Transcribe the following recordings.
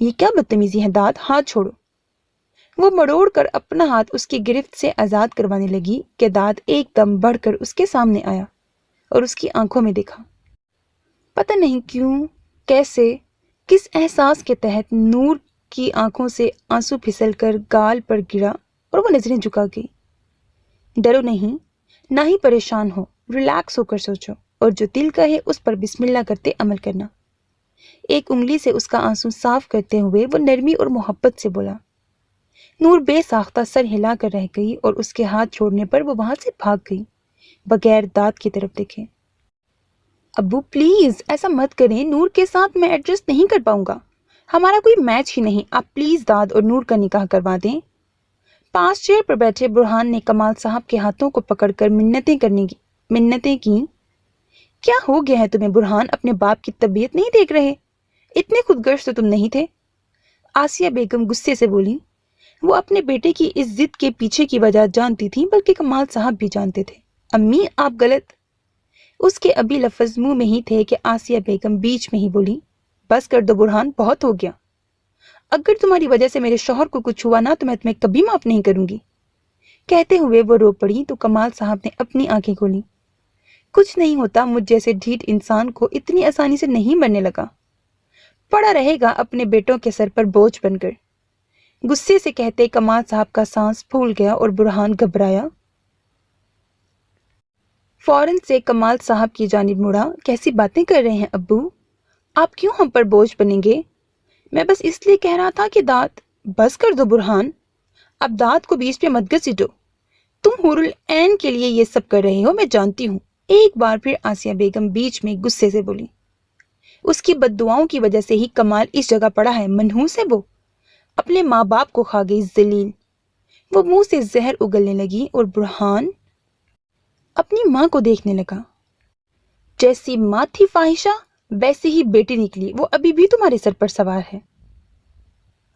یہ کیا بدتمیزی ہے داد، ہاتھ چھوڑو۔ وہ مڑوڑ کر اپنا ہاتھ اس کی گرفت سے آزاد کروانے لگی کہ داد ایک دم بڑھ کر اس کے سامنے آیا اور اس کی آنکھوں میں دیکھا۔ پتہ نہیں کیوں، کیسے، کس احساس کے تحت نور کی آنکھوں سے آنسو پھسل کر گال پر گرا اور وہ نظریں جھکا گئی۔ ڈرو نہیں، نہ ہی پریشان ہو، ریلیکس ہو کر سوچو اور جو دل کا ہے اس پر بسم اللہ کرتے عمل کرنا۔ ایک انگلی سے اس کا آنسو صاف کرتے ہوئے وہ نرمی اور محبت سے بولا۔ نور بے ساختہ سر ہلا کر رہ گئی اور اس کے ہاتھ چھوڑنے پر وہ وہاں سے بھاگ گئی بغیر داد کی طرف دیکھے۔ ابو پلیز ایسا مت کریں، نور کے ساتھ میں ایڈجسٹ نہیں کر پاؤں گا، ہمارا کوئی میچ ہی نہیں، آپ پلیز داد اور نور کا نکاح کروا دیں۔ پاس چیئر پر بیٹھے برہان نے کمال صاحب کے ہاتھوں کو پکڑ کر منتیں کی۔ کیا ہو گیا ہے تمہیں برہان، اپنے باپ کی طبیعت نہیں دیکھ رہے؟ اتنے خود غرض تو تم نہیں تھے۔ آسیہ بیگم غصے سے بولی۔ وہ اپنے بیٹے کی اس ضد کے پیچھے کی وجہ جانتی تھی، بلکہ کمال صاحب بھی جانتے تھے۔ امی آپ غلط۔ اس کے ابھی لفظ منہ میں ہی تھے کہ آسیہ بیگم بیچ میں ہی بولی، بس کر دو برہان، بہت ہو گیا۔ اگر تمہاری وجہ سے میرے شوہر کو کچھ ہوا نا تو میں تمہیں کبھی معاف نہیں کروں گی۔ کہتے ہوئے وہ رو پڑی تو کمال صاحب نے اپنی آنکھیں کھولی۔ کچھ نہیں ہوتا، مجھ جیسے ڈھیٹ انسان کو اتنی آسانی سے نہیں مرنے لگا، پڑا رہے گا اپنے بیٹوں کے سر پر بوجھ بن کر۔ غصے سے کہتے کمال صاحب کا سانس پھول گیا اور برہان گھبرایا۔ فوراً سے کمال صاحب کی جانب مڑا۔ کیسی باتیں کر رہے ہیں ابو، آپ کیوں ہم پر بوجھ بنیں گے؟ میں بس اس لیے کہہ رہا تھا کہ داد۔ بس کر دو برہان، اب داد کو بیچ پہ مت گھسیٹو، تم حور العین کے لیے یہ سب کر رہے ہو، میں جانتی ہوں۔ ایک بار پھر آسیہ بیگم بیچ میں غصے سے بولی۔ اس کی بد دعاؤں کی وجہ سے ہی کمال اس جگہ پڑا ہے، منحوس ہے وہ، اپنے ماں باپ کو کھا گئی ذلیل۔ وہ منہ سے زہر اگلنے لگی اور برہان اپنی ماں کو دیکھنے لگا۔ جیسی ماں تھی فاحشہ ویسے ہی بیٹی نکلی، وہ ابھی بھی تمہارے سر پر سوار ہے۔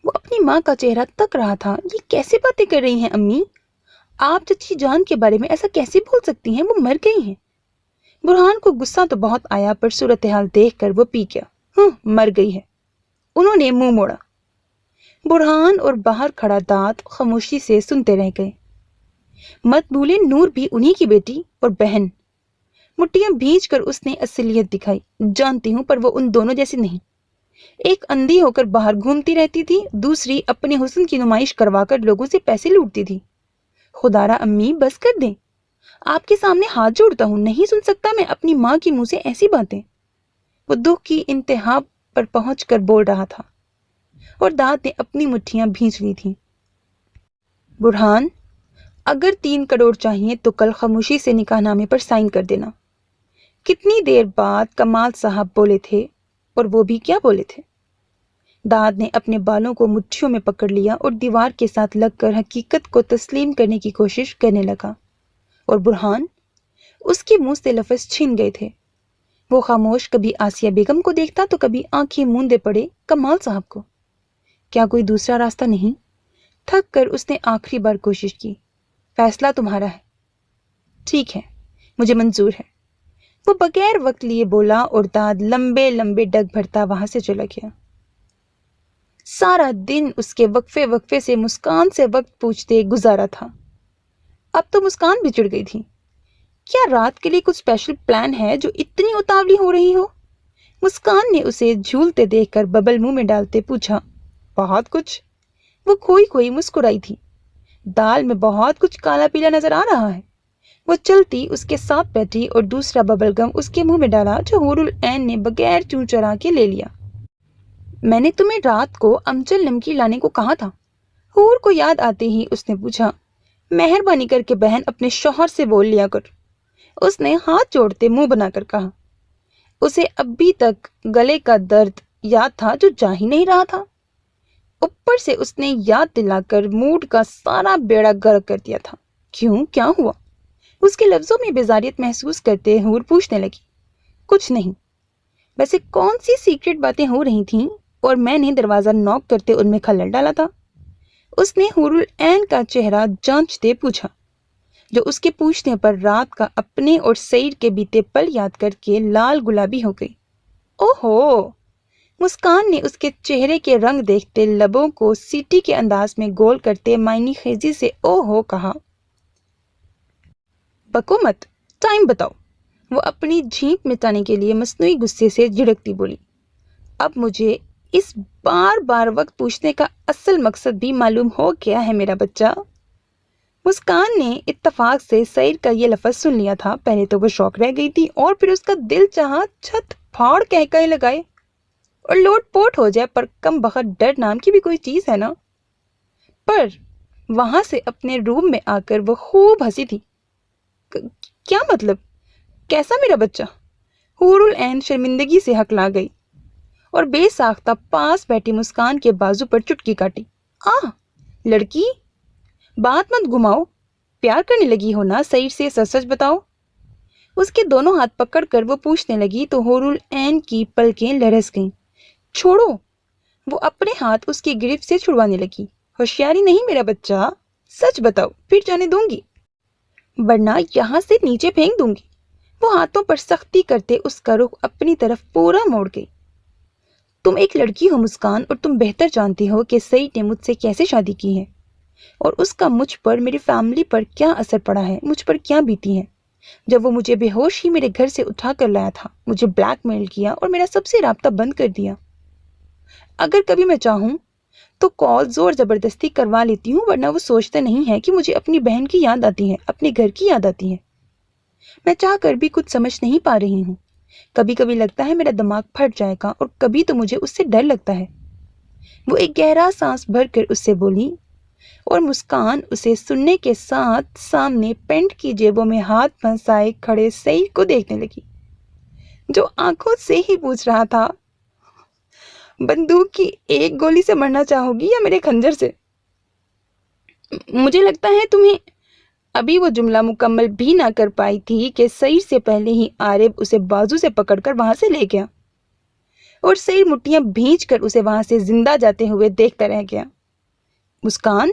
وہ اپنی ماں کا چہرہ تک رہا تھا۔ یہ کیسے باتیں کر رہی ہیں امی، آپ چچی جان کے بارے میں ایسا کیسے بول سکتی ہیں، وہ مر گئی ہیں۔ برہان کو غصہ تو بہت آیا پر صورتحال دیکھ کر وہ پی گیا۔ مر گئی ہے، انہوں نے منہ موڑا۔ برہان اور باہر کھڑا داد خاموشی سے سنتے رہ گئے۔ مت بھولے نور بھی انہی کی بیٹی اور بہن۔ مٹھیاں بھیج کر اس نے اصلیت دکھائی۔ جانتی ہوں پر وہ ان دونوں جیسی نہیں۔ ایک اندھی ہو کر باہر گھومتی رہتی تھی، دوسری اپنے حسن کی نمائش کروا کر لوگوں سے پیسے لوٹتی تھی۔ خدارا امی بس کر دیں، آپ کے سامنے ہاتھ جوڑتا ہوں، نہیں سن سکتا میں اپنی ماں کی منہ سے ایسی باتیں۔ وہ دکھ کی انتہا پر پہنچ کر بول رہا تھا اور داد نے اپنی مٹھیاں بھینچ لی تھیں۔ برہان اگر 3 کروڑ چاہیے تو کل خاموشی سے نکاح نامے پر سائن کر دینا۔ کتنی دیر بعد کمال صاحب بولے تھے، اور وہ بھی کیا بولے تھے۔ داد نے اپنے بالوں کو مٹھیوں میں پکڑ لیا اور دیوار کے ساتھ لگ کر حقیقت کو تسلیم کرنے کی کوشش کرنے لگا، اور برہان اس کے منہ سے لفظ چھن گئے تھے۔ وہ خاموش کبھی آسیہ بیگم کو دیکھتا تو کبھی آنکھیں موندے پڑے کمال صاحب کو۔ کیا کوئی دوسرا راستہ نہیں؟ تھک کر اس نے آخری بار کوشش کی۔ فیصلہ تمہارا ہے۔ ٹھیک ہے، مجھے منظور ہے، وہ بغیر وقت لیے بولا اور داد لمبے لمبے ڈگ بھرتا وہاں سے چلا گیا۔ سارا دن اس کے وقفے وقفے سے مسکان سے وقت پوچھتے گزارا تھا۔ اب تو مسکان بھی چڑ گئی تھی۔ کیا رات کے لیے کچھ اسپیشل پلان ہے جو اتنی اتاولی ہو رہی ہو؟ مسکان نے اسے جھولتے دیکھ کر ببل منہ میں ڈالتے پوچھا۔ بہت کچھ، وہ کھوئی کھوئی مسکرائی تھی۔ دال میں بہت کچھ کالا پیلا نظر آ رہا ہے۔ وہ چلتی اس کے ساتھ بیٹھی اور دوسرا ببل گم اس کے منہ میں ڈالا جو حور العین نے بغیر چوں چرا کے لے لیا۔ میں نے تمہیں رات کو امچل نمکی لانے کو کہا تھا، حور کو یاد آتے ہی اس نے پوچھا۔ مہربانی کر کے بہن اپنے شوہر سے بول لیا کر، اس نے ہاتھ جوڑتے منہ بنا کر کہا۔ اسے ابھی تک گلے کا درد یاد تھا جو جا ہی نہیں رہا تھا، اوپر سے اس نے یاد دلا کر موڈ کا سارا بیڑا غرق کر دیا تھا۔ کیوں، کیا ہوا؟ اس کے لفظوں میں بیزاریت محسوس کرتے حور پوچھنے لگی۔ کچھ نہیں، ویسے کون سی سیکرٹ باتیں ہو رہی تھیں اور میں نے دروازہ نوک کرتے ان میں خلل ڈالا تھا؟ اس نے حور العین کا چہرہ جانچتے پوچھا، جو اس کے پوچھنے پر رات کا اپنے اور سعید کے بیتے پل یاد کر کے لال گلابی ہو گئی۔ اوہو، مسکان نے اس کے چہرے کے رنگ دیکھتے لبوں کو سیٹی کے انداز میں گول کرتے معنی خیزی سے او ہو کہا، بکو مت، ٹائم بتاؤ۔ وہ اپنی جھینک مٹانے کے لیے مصنوعی غصے سے جھڑکتی بولی، اب مجھے اس بار بار وقت پوچھنے کا اصل مقصد بھی معلوم ہو گیا ہے میرا بچہ۔ مسکان نے اتفاق سے سعید کا یہ لفظ سن لیا تھا۔ پہلے تو وہ شوق رہ گئی تھی اور پھر اس کا دل چاہا چھت پھاڑ کہکہے لگائے اور لوٹ پوٹ ہو جائے، پر کم بخت ڈر نام کی بھی کوئی چیز ہے نا۔ پر وہاں سے اپنے روم میں آ کر وہ خوب ہنسی تھی۔ کیا مطلب؟ کیسا میرا بچہ؟ حور العین شرمندگی سے ہکلا گئی اور بے ساختہ پاس بیٹھی مسکان کے بازو پر چٹکی کاٹی۔ لڑکی، بات مت گھماؤ، پیار کرنے لگی ہو نا سعید سے، سچ سچ بتاؤ۔ اس کے دونوں ہاتھ پکڑ کر وہ پوچھنے لگی تو حور العین کی پلکیں لرز گئیں۔ چھوڑو، وہ اپنے ہاتھ اس کی گرفت سے چھڑوانے لگی۔ ہوشیاری نہیں میرا بچہ، سچ بتاؤ، پھر جانے دوں گی ورنہ یہاں سے نیچے پھینک دوں گی۔ وہ ہاتھوں پر سختی کرتے اس کا رخ اپنی طرف پورا موڑ گئی۔ تم ایک لڑکی ہو مسکان، اور تم بہتر جانتی ہو کہ سعید نے مجھ سے کیسے شادی کی ہے اور اس کا مجھ پر، میری فیملی پر کیا اثر پڑا ہے، مجھ پر کیا بیتی ہے۔ جب وہ مجھے بے ہوش ہی میرے گھر سے اٹھا کر لایا تھا، مجھے بلیک میل کیا اور میرا سب سے رابطہ بند کر دیا۔ اگر کبھی میں چاہوں تو کال زور زبردستی کروا لیتی ہوں، ورنہ وہ سوچتا نہیں ہے کہ مجھے اپنی بہن کی یاد آتی ہے، اپنے گھر کی یاد آتی ہے۔ میں چاہ کر بھی کچھ سمجھ نہیں پا رہی ہوں۔ کبھی کبھی لگتا ہے میرا دماغ پھٹ جائے گا، اور کبھی تو مجھے اس سے ڈر لگتا ہے۔ وہ ایک گہرا سانس بھر کر اس سے بولی، اور مسکان اسے سننے کے ساتھ سامنے پینٹ کی جیبوں میں ہاتھ پھنسائے کھڑے سعید کو دیکھنے لگی، جو آنکھوں سے ہی پوچھ رہا تھا، بندوق کی ایک گولی سے مرنا چاہو گی یا میرے خنجر سے؟ مجھے لگتا ہے تمہیں ابھی وہ جملہ مکمل بھی نہ کر پائی تھی کہ سعید سے پہلے ہی عارب اسے بازو سے پکڑ کر وہاں سے لے گیا، اور سعید مٹھیاں بھینچ کر اسے وہاں سے زندہ جاتے ہوئے دیکھتا رہ گیا۔ مسکان،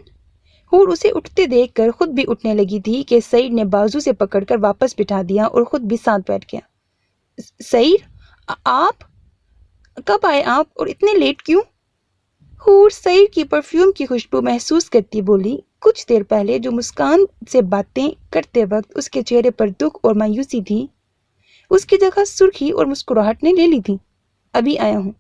حور اسے اٹھتے دیکھ کر خود بھی اٹھنے لگی تھی کہ سعید نے بازو سے پکڑ کر واپس بٹھا دیا اور خود بھی ساتھ بیٹھ گیا۔ سعید، آپ کب آئے؟ آپ اور اتنے لیٹ کیوں؟ حور سعید کی پرفیوم کی خوشبو محسوس کرتی بولی، کچھ دیر پہلے جو مسکان سے باتیں کرتے وقت اس کے چہرے پر دکھ اور مایوسی تھی، اس کی جگہ سرخی اور مسکراہٹ نے لے لی تھی۔ ابھی آیا ہوں،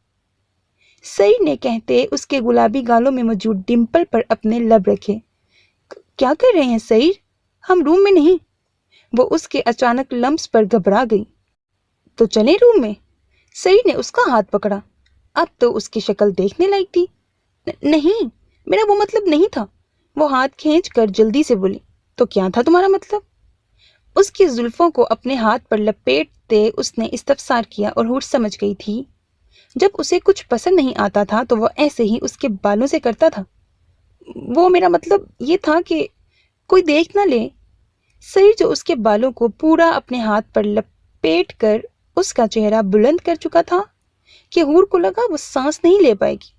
سعید نے کہتے اس کے گلابی گالوں میں موجود ڈمپل پر اپنے لب رکھے۔ کیا کر رہے ہیں سعید؟ ہم روم میں نہیں۔ وہ اس کے اچانک لمس پر گھبرا گئی۔ تو چلیں روم میں؟ سعید نے اس کا ہاتھ پکڑا۔ اب تو اس کی شکل دیکھنے لائق تھی۔ نہیں، میرا وہ مطلب نہیں تھا۔ وہ ہاتھ کھینچ کر جلدی سے بولی۔ تو کیا تھا تمہارا مطلب؟ اس کی زلفوں کو اپنے ہاتھ پر لپیٹتے اس نے استفسار کیا، اور حور سمجھ گئی تھی جب اسے کچھ پسند نہیں آتا تھا تو وہ ایسے ہی اس کے بالوں سے کرتا تھا۔ وہ میرا مطلب یہ تھا کہ کوئی دیکھ نہ لے۔ سعید جو اس کے بالوں کو پورا اپنے ہاتھ پر لپیٹ کر اس کا چہرہ بلند کر چکا تھا کہ حور کو لگا وہ سانس نہیں لے پائے گی۔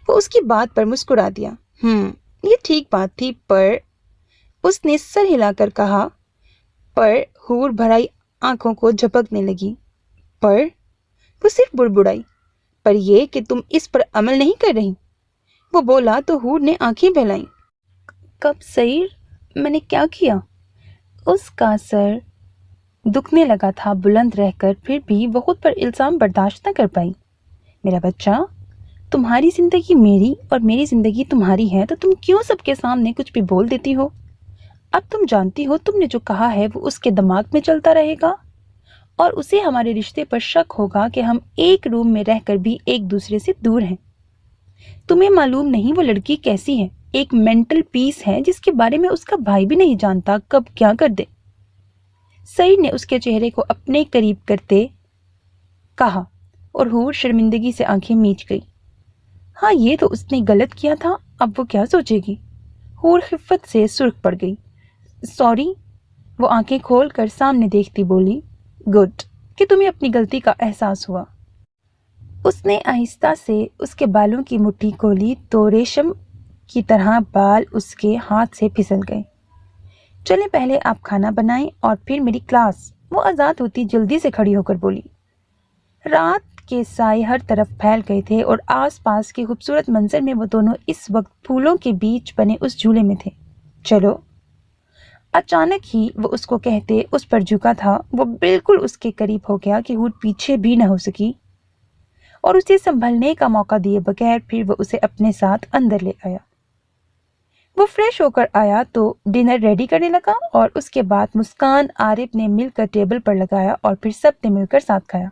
وہ اس کی بات پر مسکرا دیا۔ یہ ٹھیک بات تھی، پر اس نے سر ہلا کر کہا۔ پر حور بھرائی آنکھوں کو جھپکنے لگی۔ پر وہ صرف بڑبڑائی، پر یہ کہ تم اس پر عمل نہیں کر رہی۔ وہ بولا تو حور نے آنکھیں پھیلائیں۔ کب سعید؟ میں نے کیا کیا؟ اس کا سر دکھنے لگا تھا بلند رہ کر، پھر بھی وہ خود پر الزام برداشت نہ کر پائی۔ میرا بچہ، تمہاری زندگی میری اور میری زندگی تمہاری ہے، تو تم کیوں سب کے سامنے کچھ بھی بول دیتی ہو؟ اب تم جانتی ہو تم نے جو کہا ہے وہ اس کے دماغ میں چلتا رہے گا، اور اسے ہمارے رشتے پر شک ہوگا کہ ہم ایک روم میں رہ کر بھی ایک دوسرے سے دور ہیں۔ تمہیں معلوم نہیں وہ لڑکی کیسی ہے، ایک مینٹل پیس ہے جس کے بارے میں اس کا بھائی بھی نہیں جانتا کب کیا کر دے۔ سعید نے اس کے چہرے کو اپنے قریب کرتے کہا، اور حور شرمندگی سے آنکھیں میچ گئی۔ ہاں، یہ تو اس نے غلط کیا تھا، اب وہ کیا سوچے گی؟ حور خفت سے سرخ پڑ گئی۔ سوری، وہ آنکھیں کھول کر سامنے دیکھتی بولی۔ گڈ کہ تمہیں اپنی غلطی کا احساس ہوا۔ اس نے آہستہ سے اس کے بالوں کی مٹھی کھولی تو ریشم کی طرح بال اس کے ہاتھ سے پھسل گئے۔ چلیں پہلے آپ کھانا بنائیں اور پھر میری کلاس۔ وہ آزاد ہوتی جلدی سے کھڑی ہو کر بولی۔ رات کے سائے ہر طرف پھیل گئے تھے اور آس پاس کے خوبصورت منظر میں وہ دونوں اس وقت پھولوں کے بیچ بنے اس جھولے میں تھے۔ چلو۔ اچانک ہی وہ اس کو کہتے اس پر جھکا تھا، وہ بالکل اس کے قریب ہو گیا کہ ہور پیچھے بھی نہ ہو سکی اور اسے سنبھلنے کا موقع دیے بغیر پھر وہ اسے اپنے ساتھ اندر لے آیا۔ وہ فریش ہو کر آیا تو ڈنر ریڈی کرنے لگا اور اس کے بعد مسکان عارف نے مل کر ٹیبل پر لگایا اور پھر سب نے مل کر ساتھ کھایا۔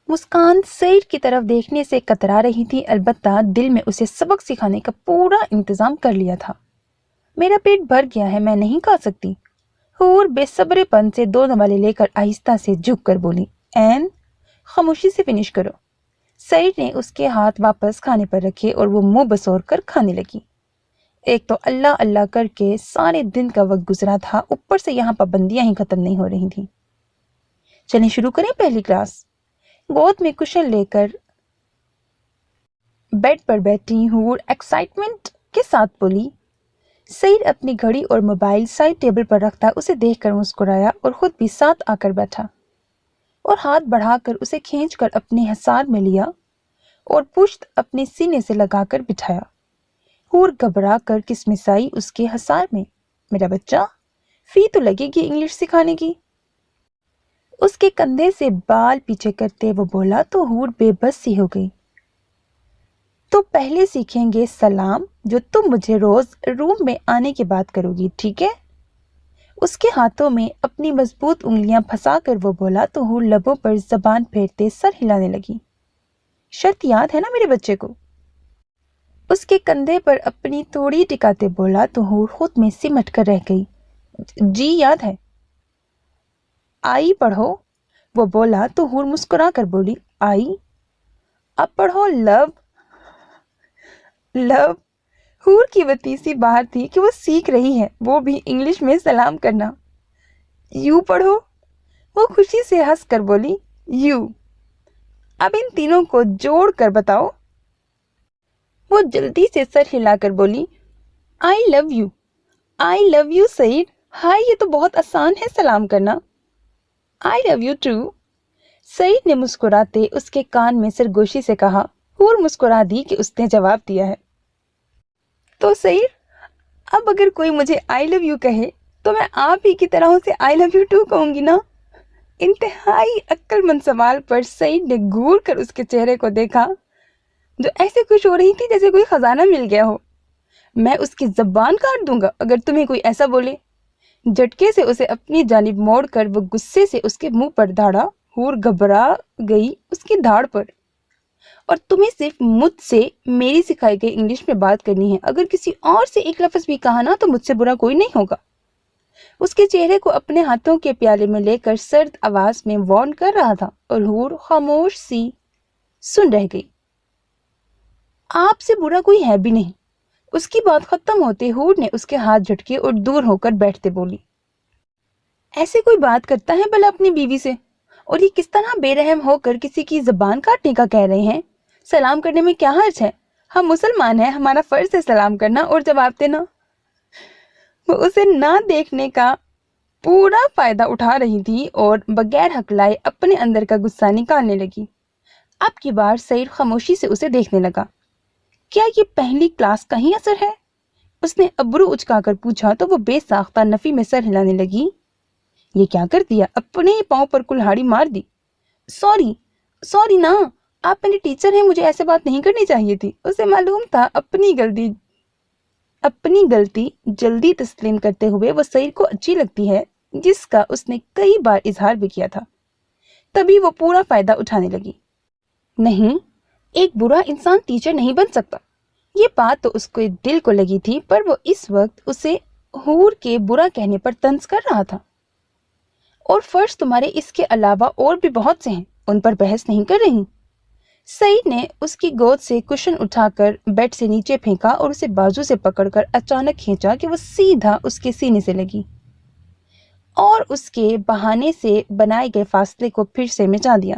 مسکان سعید کی طرف دیکھنے سے کترا رہی تھی، البتہ دل میں اسے سبق سکھانے کا پورا انتظام کر لیا تھا۔ میرا پیٹ بھر گیا ہے، میں نہیں کھا سکتی، حور بے صبرے پن سے 2 نوالے لے کر آہستہ سے جھک کر بولی۔ این خاموشی سے فنش کرو۔ سعید نے اس کے ہاتھ واپس کھانے پر رکھے اور وہ منہ بسور کر کھانے لگی۔ ایک تو اللہ اللہ کر کے سارے دن کا وقت گزرا تھا، اوپر سے یہاں پابندیاں ہی ختم نہیں ہو رہی تھیں۔ چلیں شروع کریں پہلی کلاس۔ گود میں کشن لے کر بیڈ پر بیٹھی حور ایکسائٹمنٹ کے ساتھ بولی۔ سعید اپنی گھڑی اور موبائل سائڈ ٹیبل پر رکھتا اسے دیکھ کر مسکرایا اور خود بھی ساتھ آ کر بیٹھا اور ہاتھ بڑھا کر اسے کھینچ کر اپنے حصار میں لیا اور پشت اپنے سینے سے لگا کر بٹھایا۔ حور گھبرا کر کسمسائی اس کے حصار میں۔ میرا بچہ، فی تو لگے گی انگلش سکھانے کی۔ اس کے کندھے سے بال پیچھے کرتے وہ بولا تو حور بے بس سی ہو گئی۔ تو پہلے سیکھیں گے سلام، جو تم مجھے روز روم میں آنے کے بعد کرو گی، ٹھیک ہے؟ اس کے ہاتھوں میں اپنی مضبوط انگلیاں پھنسا کر وہ بولا تو حور لبوں پر زبان پھیرتے سر ہلانے لگی۔ شرط یاد ہے نا میرے بچے کو؟ اس کے کندھے پر اپنی توڑی ٹکاتے بولا تو حور خود میں سمٹ کر رہ گئی۔ جی یاد ہے۔ آئی پڑھو، وہ بولا تو حور مسکرا کر بولی۔ آئی؟ اب پڑھو لو۔ لو۔ حور کی وتیسی باہر تھی کہ وہ سیکھ رہی ہے، وہ بھی انگلش میں سلام کرنا۔ یو پڑھو، وہ خوشی سے ہنس کر بولی۔ یو۔ اب ان تینوں کو جوڑ کر بتاؤ۔ وہ جلدی سے سر ہلا کر بولی۔ آئی love you. I love you سعید۔ ہائے، یہ تو بہت آسان ہے سلام کرنا۔ آئی لو یو ٹو۔ سعید نے مسکراتے اس کے کان میں سرگوشی سے کہا۔ حور مسکرا دی کہ اس نے جواب دیا ہے۔ تو سعید، اب اگر کوئی مجھے آئی لو یو کہے تو میں آپ ہی کی طرح اسے آئی لو یو ٹو کہوں گی نا؟ انتہائی عقل مند سوال پر سعید نے گور کر اس کے چہرے کو دیکھا جو ایسے خوش ہو رہی تھی جیسے کوئی خزانہ مل گیا ہو۔ میں اس کی زبان کاٹ دوں گا اگر تمہیں کوئی ایسا بولے۔ جھٹکے سے اسے اپنی جانب موڑ کر وہ غصے سے اس کے منہ پر دھاڑا۔ حور گھبرا گئی اس کی دھاڑ پر۔ اور تمہیں صرف مجھ سے میری سکھائی گئی انگلش میں بات کرنی ہے، اگر کسی اور سے ایک لفظ بھی کہا نا تو مجھ سے برا کوئی نہیں ہوگا۔ اس کے چہرے کو اپنے ہاتھوں کے پیالے میں لے کر سرد آواز میں وارن کر رہا تھا اور حور خاموش سی سن رہ گئی۔ آپ سے برا کوئی ہے بھی نہیں۔ اس کی بات ختم ہوتے حور نے اس کے ہاتھ جھٹکے اور دور ہو کر بیٹھتے بولی۔ ایسے کوئی بات کرتا ہے بھلا اپنی بیوی سے؟ اور یہ کس طرح بے رحم ہو کر کسی کی زبان کاٹنے کا کہہ رہے ہیں؟ سلام کرنے میں کیا حرج ہے؟ ہم مسلمان ہیں، ہمارا فرض ہے سلام کرنا اور جواب دینا۔ وہ اسے نہ دیکھنے کا پورا فائدہ اٹھا رہی تھی اور بغیر حق لائے اپنے اندر کا غصہ نکالنے لگی۔ اب کی بار سعید خاموشی سے اسے دیکھنے لگا۔ کیا یہ پہلی کلاس کا ہی اثر ہے؟ اس نے ابرو اچکا کر پوچھا تو وہ بے ساختہ نفی میں سر ہلانے لگی۔ یہ کیا کر دیا؟ اپنے ہی پاؤں پر کلہاڑی مار دی۔ سوری نا، آپ میرے ٹیچر ہیں، مجھے ایسے بات نہیں کرنی چاہیے تھی۔ اسے معلوم تھا اپنی غلطی جلدی تسلیم کرتے ہوئے وہ سعید کو اچھی لگتی ہے، جس کا اس نے کئی بار اظہار بھی کیا تھا۔ تبھی وہ پورا فائدہ اٹھانے لگی۔ نہیں، ایک برا انسان ٹیچر نہیں بن سکتا۔ یہ بات تو اس کے دل کو لگی تھی، پر وہ اس وقت اسے حور کے برا کہنے پر طنز کر رہا تھا۔ اور فرض تمہارے اس کے علاوہ اور بھی بہت سے ہیں، ان پر بحث نہیں کر رہی۔ سعید نے اس کی گود سے کشن اٹھا کر بیڈ سے نیچے پھینکا اور اسے بازو سے پکڑ کر اچانک کھینچا کہ وہ سیدھا اس کے سینے سے لگی اور اس کے بہانے سے بنائے گئے فاصلے کو پھر سے مٹا دیا۔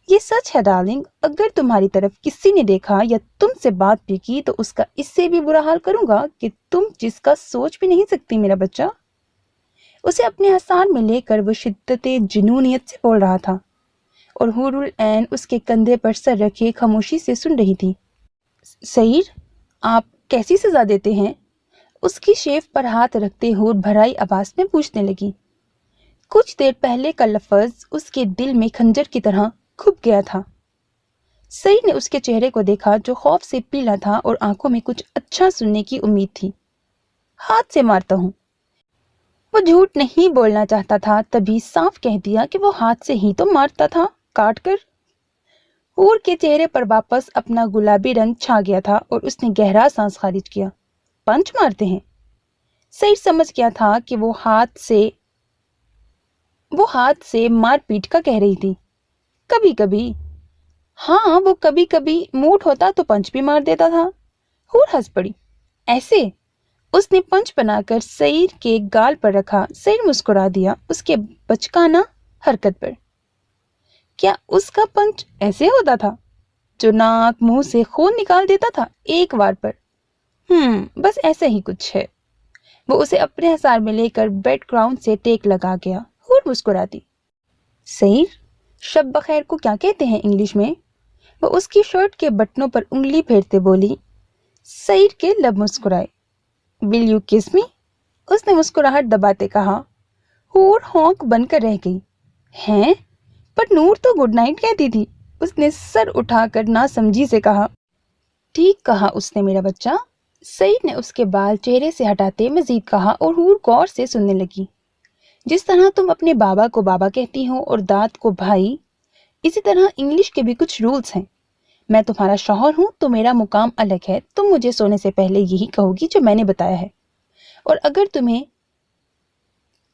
یہ سچ ہے ڈارلنگ، اگر تمہاری طرف کسی نے دیکھا یا تم سے بات بھی کی تو اس کا اس سے بھی برا حال کروں گا کہ تم جس کا سوچ بھی نہیں سکتی میرا بچہ۔ اسے اپنے حصار میں لے کر وہ شدت جنونیت سے بول رہا تھا اور حور العین اس کے کندھے پر سر رکھے خاموشی سے سن رہی تھی۔ سعید، آپ کیسی سزا دیتے ہیں؟ اس کی شیف پر ہاتھ رکھتے حور بھرائی آواز میں پوچھنے لگی۔ کچھ دیر پہلے کا لفظ اس کے دل میں خنجر کی طرح کھپ گیا تھا۔ سعید نے اس کے چہرے کو دیکھا جو خوف سے پیلا تھا اور آنکھوں میں کچھ اچھا سننے کی امید تھی۔ ہاتھ سے مارتا ہوں۔ وہ جھوٹ نہیں بولنا چاہتا تھا، تبھی صاف کہہ دیا کہ وہ ہاتھ سے ہی تو مارتا تھا، کاٹ کر۔ حور کے چہرے پر واپس اپنا گلابی رنگ چھا گیا تھا اور اس نے گہرا سانس خارج کیا۔ پنچ مارتے ہیں؟ سعید سمجھ گیا تھا کہ وہ ہاتھ سے مار پیٹ کا کہہ رہی تھی۔ کبھی کبھی، ہاں وہ کبھی کبھی موڈ ہوتا تو پنچ بھی مار دیتا تھا۔ حور ہنس پڑی۔ ایسے؟ اس نے پنچ بنا کر سعید کے گال پر رکھا۔ سعید مسکرا دیا اس کے بچکانہ حرکت پر۔ کیا اس کا پنچ ایسے ہوتا تھا جو ناک منہ سے خون نکال دیتا تھا ایک وار پر؟ بس ایسا ہی کچھ ہے۔ وہ اسے اپنے حصار میں لے کر بیڈ گراؤنڈ سے ٹیک لگا گیا۔ حور مسکرا دی۔ سعید، شب بخیر کو کیا کہتے ہیں انگلش میں؟ وہ اس کی شرٹ کے بٹنوں پر انگلی پھیرتے بولی۔ سعید کے لب مسکرائے۔ ول یو کس می؟ اس نے مسکراہٹ دباتے کہا۔ حور ہونک بن کر رہ گئی۔ ہیں؟ پر نور تو گڈ نائٹ کہتی تھی۔ اس نے سر اٹھا کر ناسمجھی سے کہا۔ ٹھیک کہا اس نے میرا بچہ۔ سعید نے اس کے بال چہرے سے ہٹاتے مزید کہا اور حور غور سے سننے لگی۔ جس طرح تم اپنے بابا کو بابا کہتی ہو اور داد کو بھائی، اسی طرح انگلش کے بھی کچھ رولز ہیں۔ میں تمہارا شوہر ہوں تو میرا مقام الگ ہے۔ تم مجھے سونے سے پہلے یہی کہو گی جو میں نے بتایا ہے، اور اگر تمہیں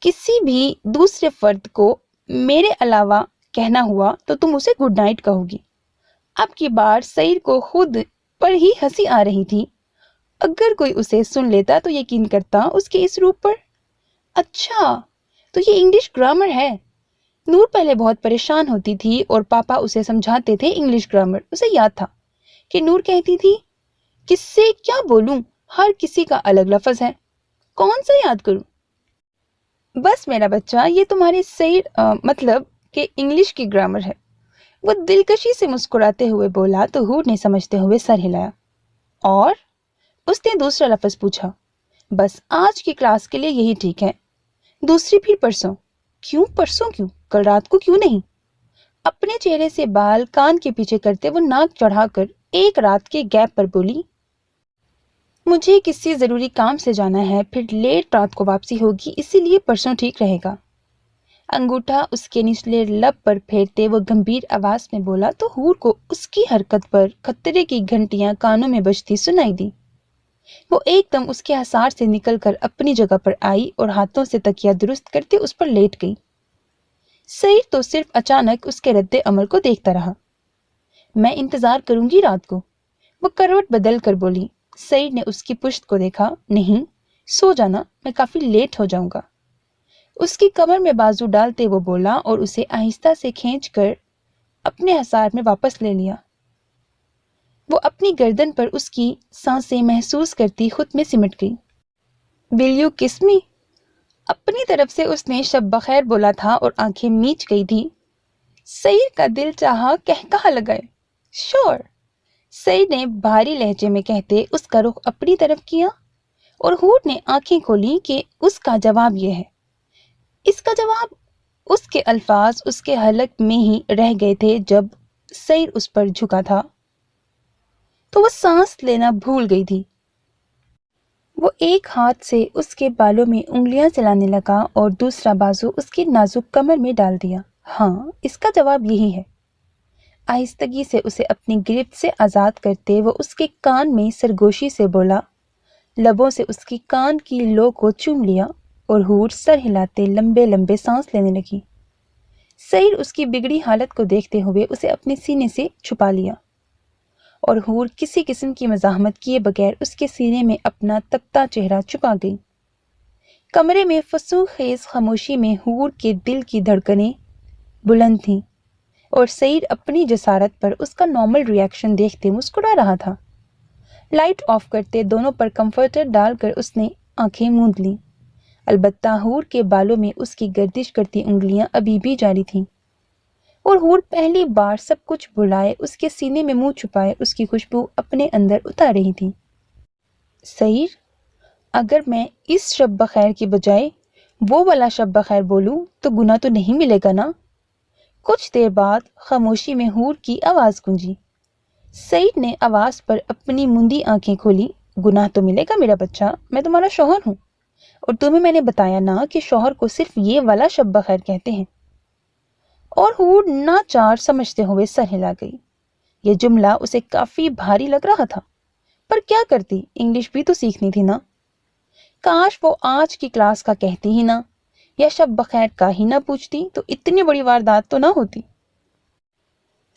کسی بھی دوسرے فرد کو میرے علاوہ کہنا ہوا تو تم اسے گڈ نائٹ کہو گی۔ اب کی بار سعید کو خود پر ہی ہنسی آ رہی تھی۔ اگر کوئی اسے سن لیتا تو یقین کرتا اس کے اس روپ پر۔ اچھا، تو یہ انگلش گرامر ہے۔ نور پہلے بہت پریشان ہوتی تھی اور پاپا اسے سمجھاتے تھے انگلش گرامر۔ اسے یاد تھا کہ نور کہتی تھی، کس سے کیا بولوں، ہر کسی کا الگ لفظ ہے، کون سا یاد کروں؟ بس میرا بچہ، یہ تمہاری مطلب کہ انگلش کی گرامر ہے۔ وہ دلکشی سے مسکراتے ہوئے بولا تو حور نے سمجھتے ہوئے سر ہلایا۔ اور اس نے دوسرا لفظ پوچھا۔ بس آج کی کلاس کے لیے یہی ٹھیک ہے، دوسری پھر پرسوں۔ کیوں پرسوں کیوں؟ کل رات کو کیوں نہیں؟ اپنے چہرے سے بال کان کے پیچھے کرتے وہ ناک چڑھا کر ایک رات کے گیپ پر بولی، مجھے کسی ضروری کام سے جانا ہے، پھر لیٹ رات کو واپسی ہوگی، اسی لیے پرسوں ٹھیک رہے گا۔ انگوٹھا اس کے نچلے لب پر پھیرتے وہ گمبھیر آواز میں بولا تو حور کو اس کی حرکت پر خطرے کی گھنٹیاں کانوں میں بجتی سنائی دی۔ وہ ایک دم اس کے حصار سے نکل کر اپنی جگہ پر آئی اور ہاتھوں سے تکیہ درست کرتے اس پر لیٹ گئی۔ سعید تو صرف اچانک اس کے رد عمل کو دیکھتا رہا۔ میں انتظار کروں گی رات کو، وہ کروٹ بدل کر بولی۔ سعید نے اس کی پشت کو دیکھا۔ نہیں، سو جانا، میں کافی لیٹ ہو جاؤں گا۔ اس کی کمر میں بازو ڈالتے وہ بولا اور اسے آہستہ سے کھینچ کر اپنے حصار میں واپس لے لیا۔ وہ اپنی گردن پر اس کی سانسیں محسوس کرتی خود میں سمٹ گئی۔ ول یو کس می؟ اپنی طرف سے اس نے شب بخیر بولا تھا اور آنکھیں میچ گئی تھی۔ سعید کا دل چاہا کہا لگائے، شور۔ سعید نے بھاری لہجے میں کہتے اس کا رخ اپنی طرف کیا اور حور نے آنکھیں کھولی کہ اس کا جواب یہ ہے۔ اس کا جواب، اس کے الفاظ اس کے حلق میں ہی رہ گئے تھے۔ جب سعید اس پر جھکا تھا تو وہ سانس لینا بھول گئی تھی۔ وہ ایک ہاتھ سے اس کے بالوں میں انگلیاں چلانے لگا اور دوسرا بازو اس کی نازک کمر میں ڈال دیا۔ ہاں، اس کا جواب یہی ہے۔ آہستگی سے اسے اپنی گرفت سے آزاد کرتے وہ اس کے کان میں سرگوشی سے بولا، لبوں سے اس کی کان کی لو کو چوم لیا اور حور سر ہلاتے لمبے لمبے سانس لینے لگی۔ سعید اس کی بگڑی حالت کو دیکھتے ہوئے اسے اپنے سینے سے چھپا لیا اور حور کسی قسم کی مزاحمت کیے بغیر اس کے سینے میں اپنا تپتا چہرہ چھپا گئی۔ کمرے میں فسوں خیز خاموشی میں حور کے دل کی دھڑکنیں بلند تھیں اور سعید اپنی جسارت پر اس کا نارمل ری ایکشن دیکھتے مسکرا رہا تھا۔ لائٹ آف کرتے دونوں پر کمفرٹر ڈال کر اس نے آنکھیں موند لیں۔ البتہ حور کے بالوں میں اس کی گردش کرتی انگلیاں ابھی بھی جاری تھیں۔ اور ہور پہلی بار سب کچھ بھلائے اس کے سینے میں منہ چھپائے اس کی خوشبو اپنے اندر اتار رہی تھی۔ سعید، اگر میں اس شب بخیر کی بجائے وہ والا شب بخیر بولوں تو گناہ تو نہیں ملے گا نا؟ کچھ دیر بعد خاموشی میں ہور کی آواز گونجی۔ سعید نے آواز پر اپنی مندی آنکھیں کھولی۔ گناہ تو ملے گا میرا بچہ، میں تمہارا شوہر ہوں، اور تمہیں میں نے بتایا نا کہ شوہر کو صرف یہ والا شب بخیر کہتے ہیں۔ اور ہور ناچار سمجھتے ہوئے سر ہلا گئی۔ یہ جملہ اسے کافی بھاری لگ رہا تھا، پر کیا کرتی، انگلش بھی تو سیکھنی تھی نا۔ کاش وہ آج کی کلاس کا کہتی ہی نہ، یا شب بخیر کا ہی نہ پوچھتی تو اتنی بڑی واردات تو نہ ہوتی۔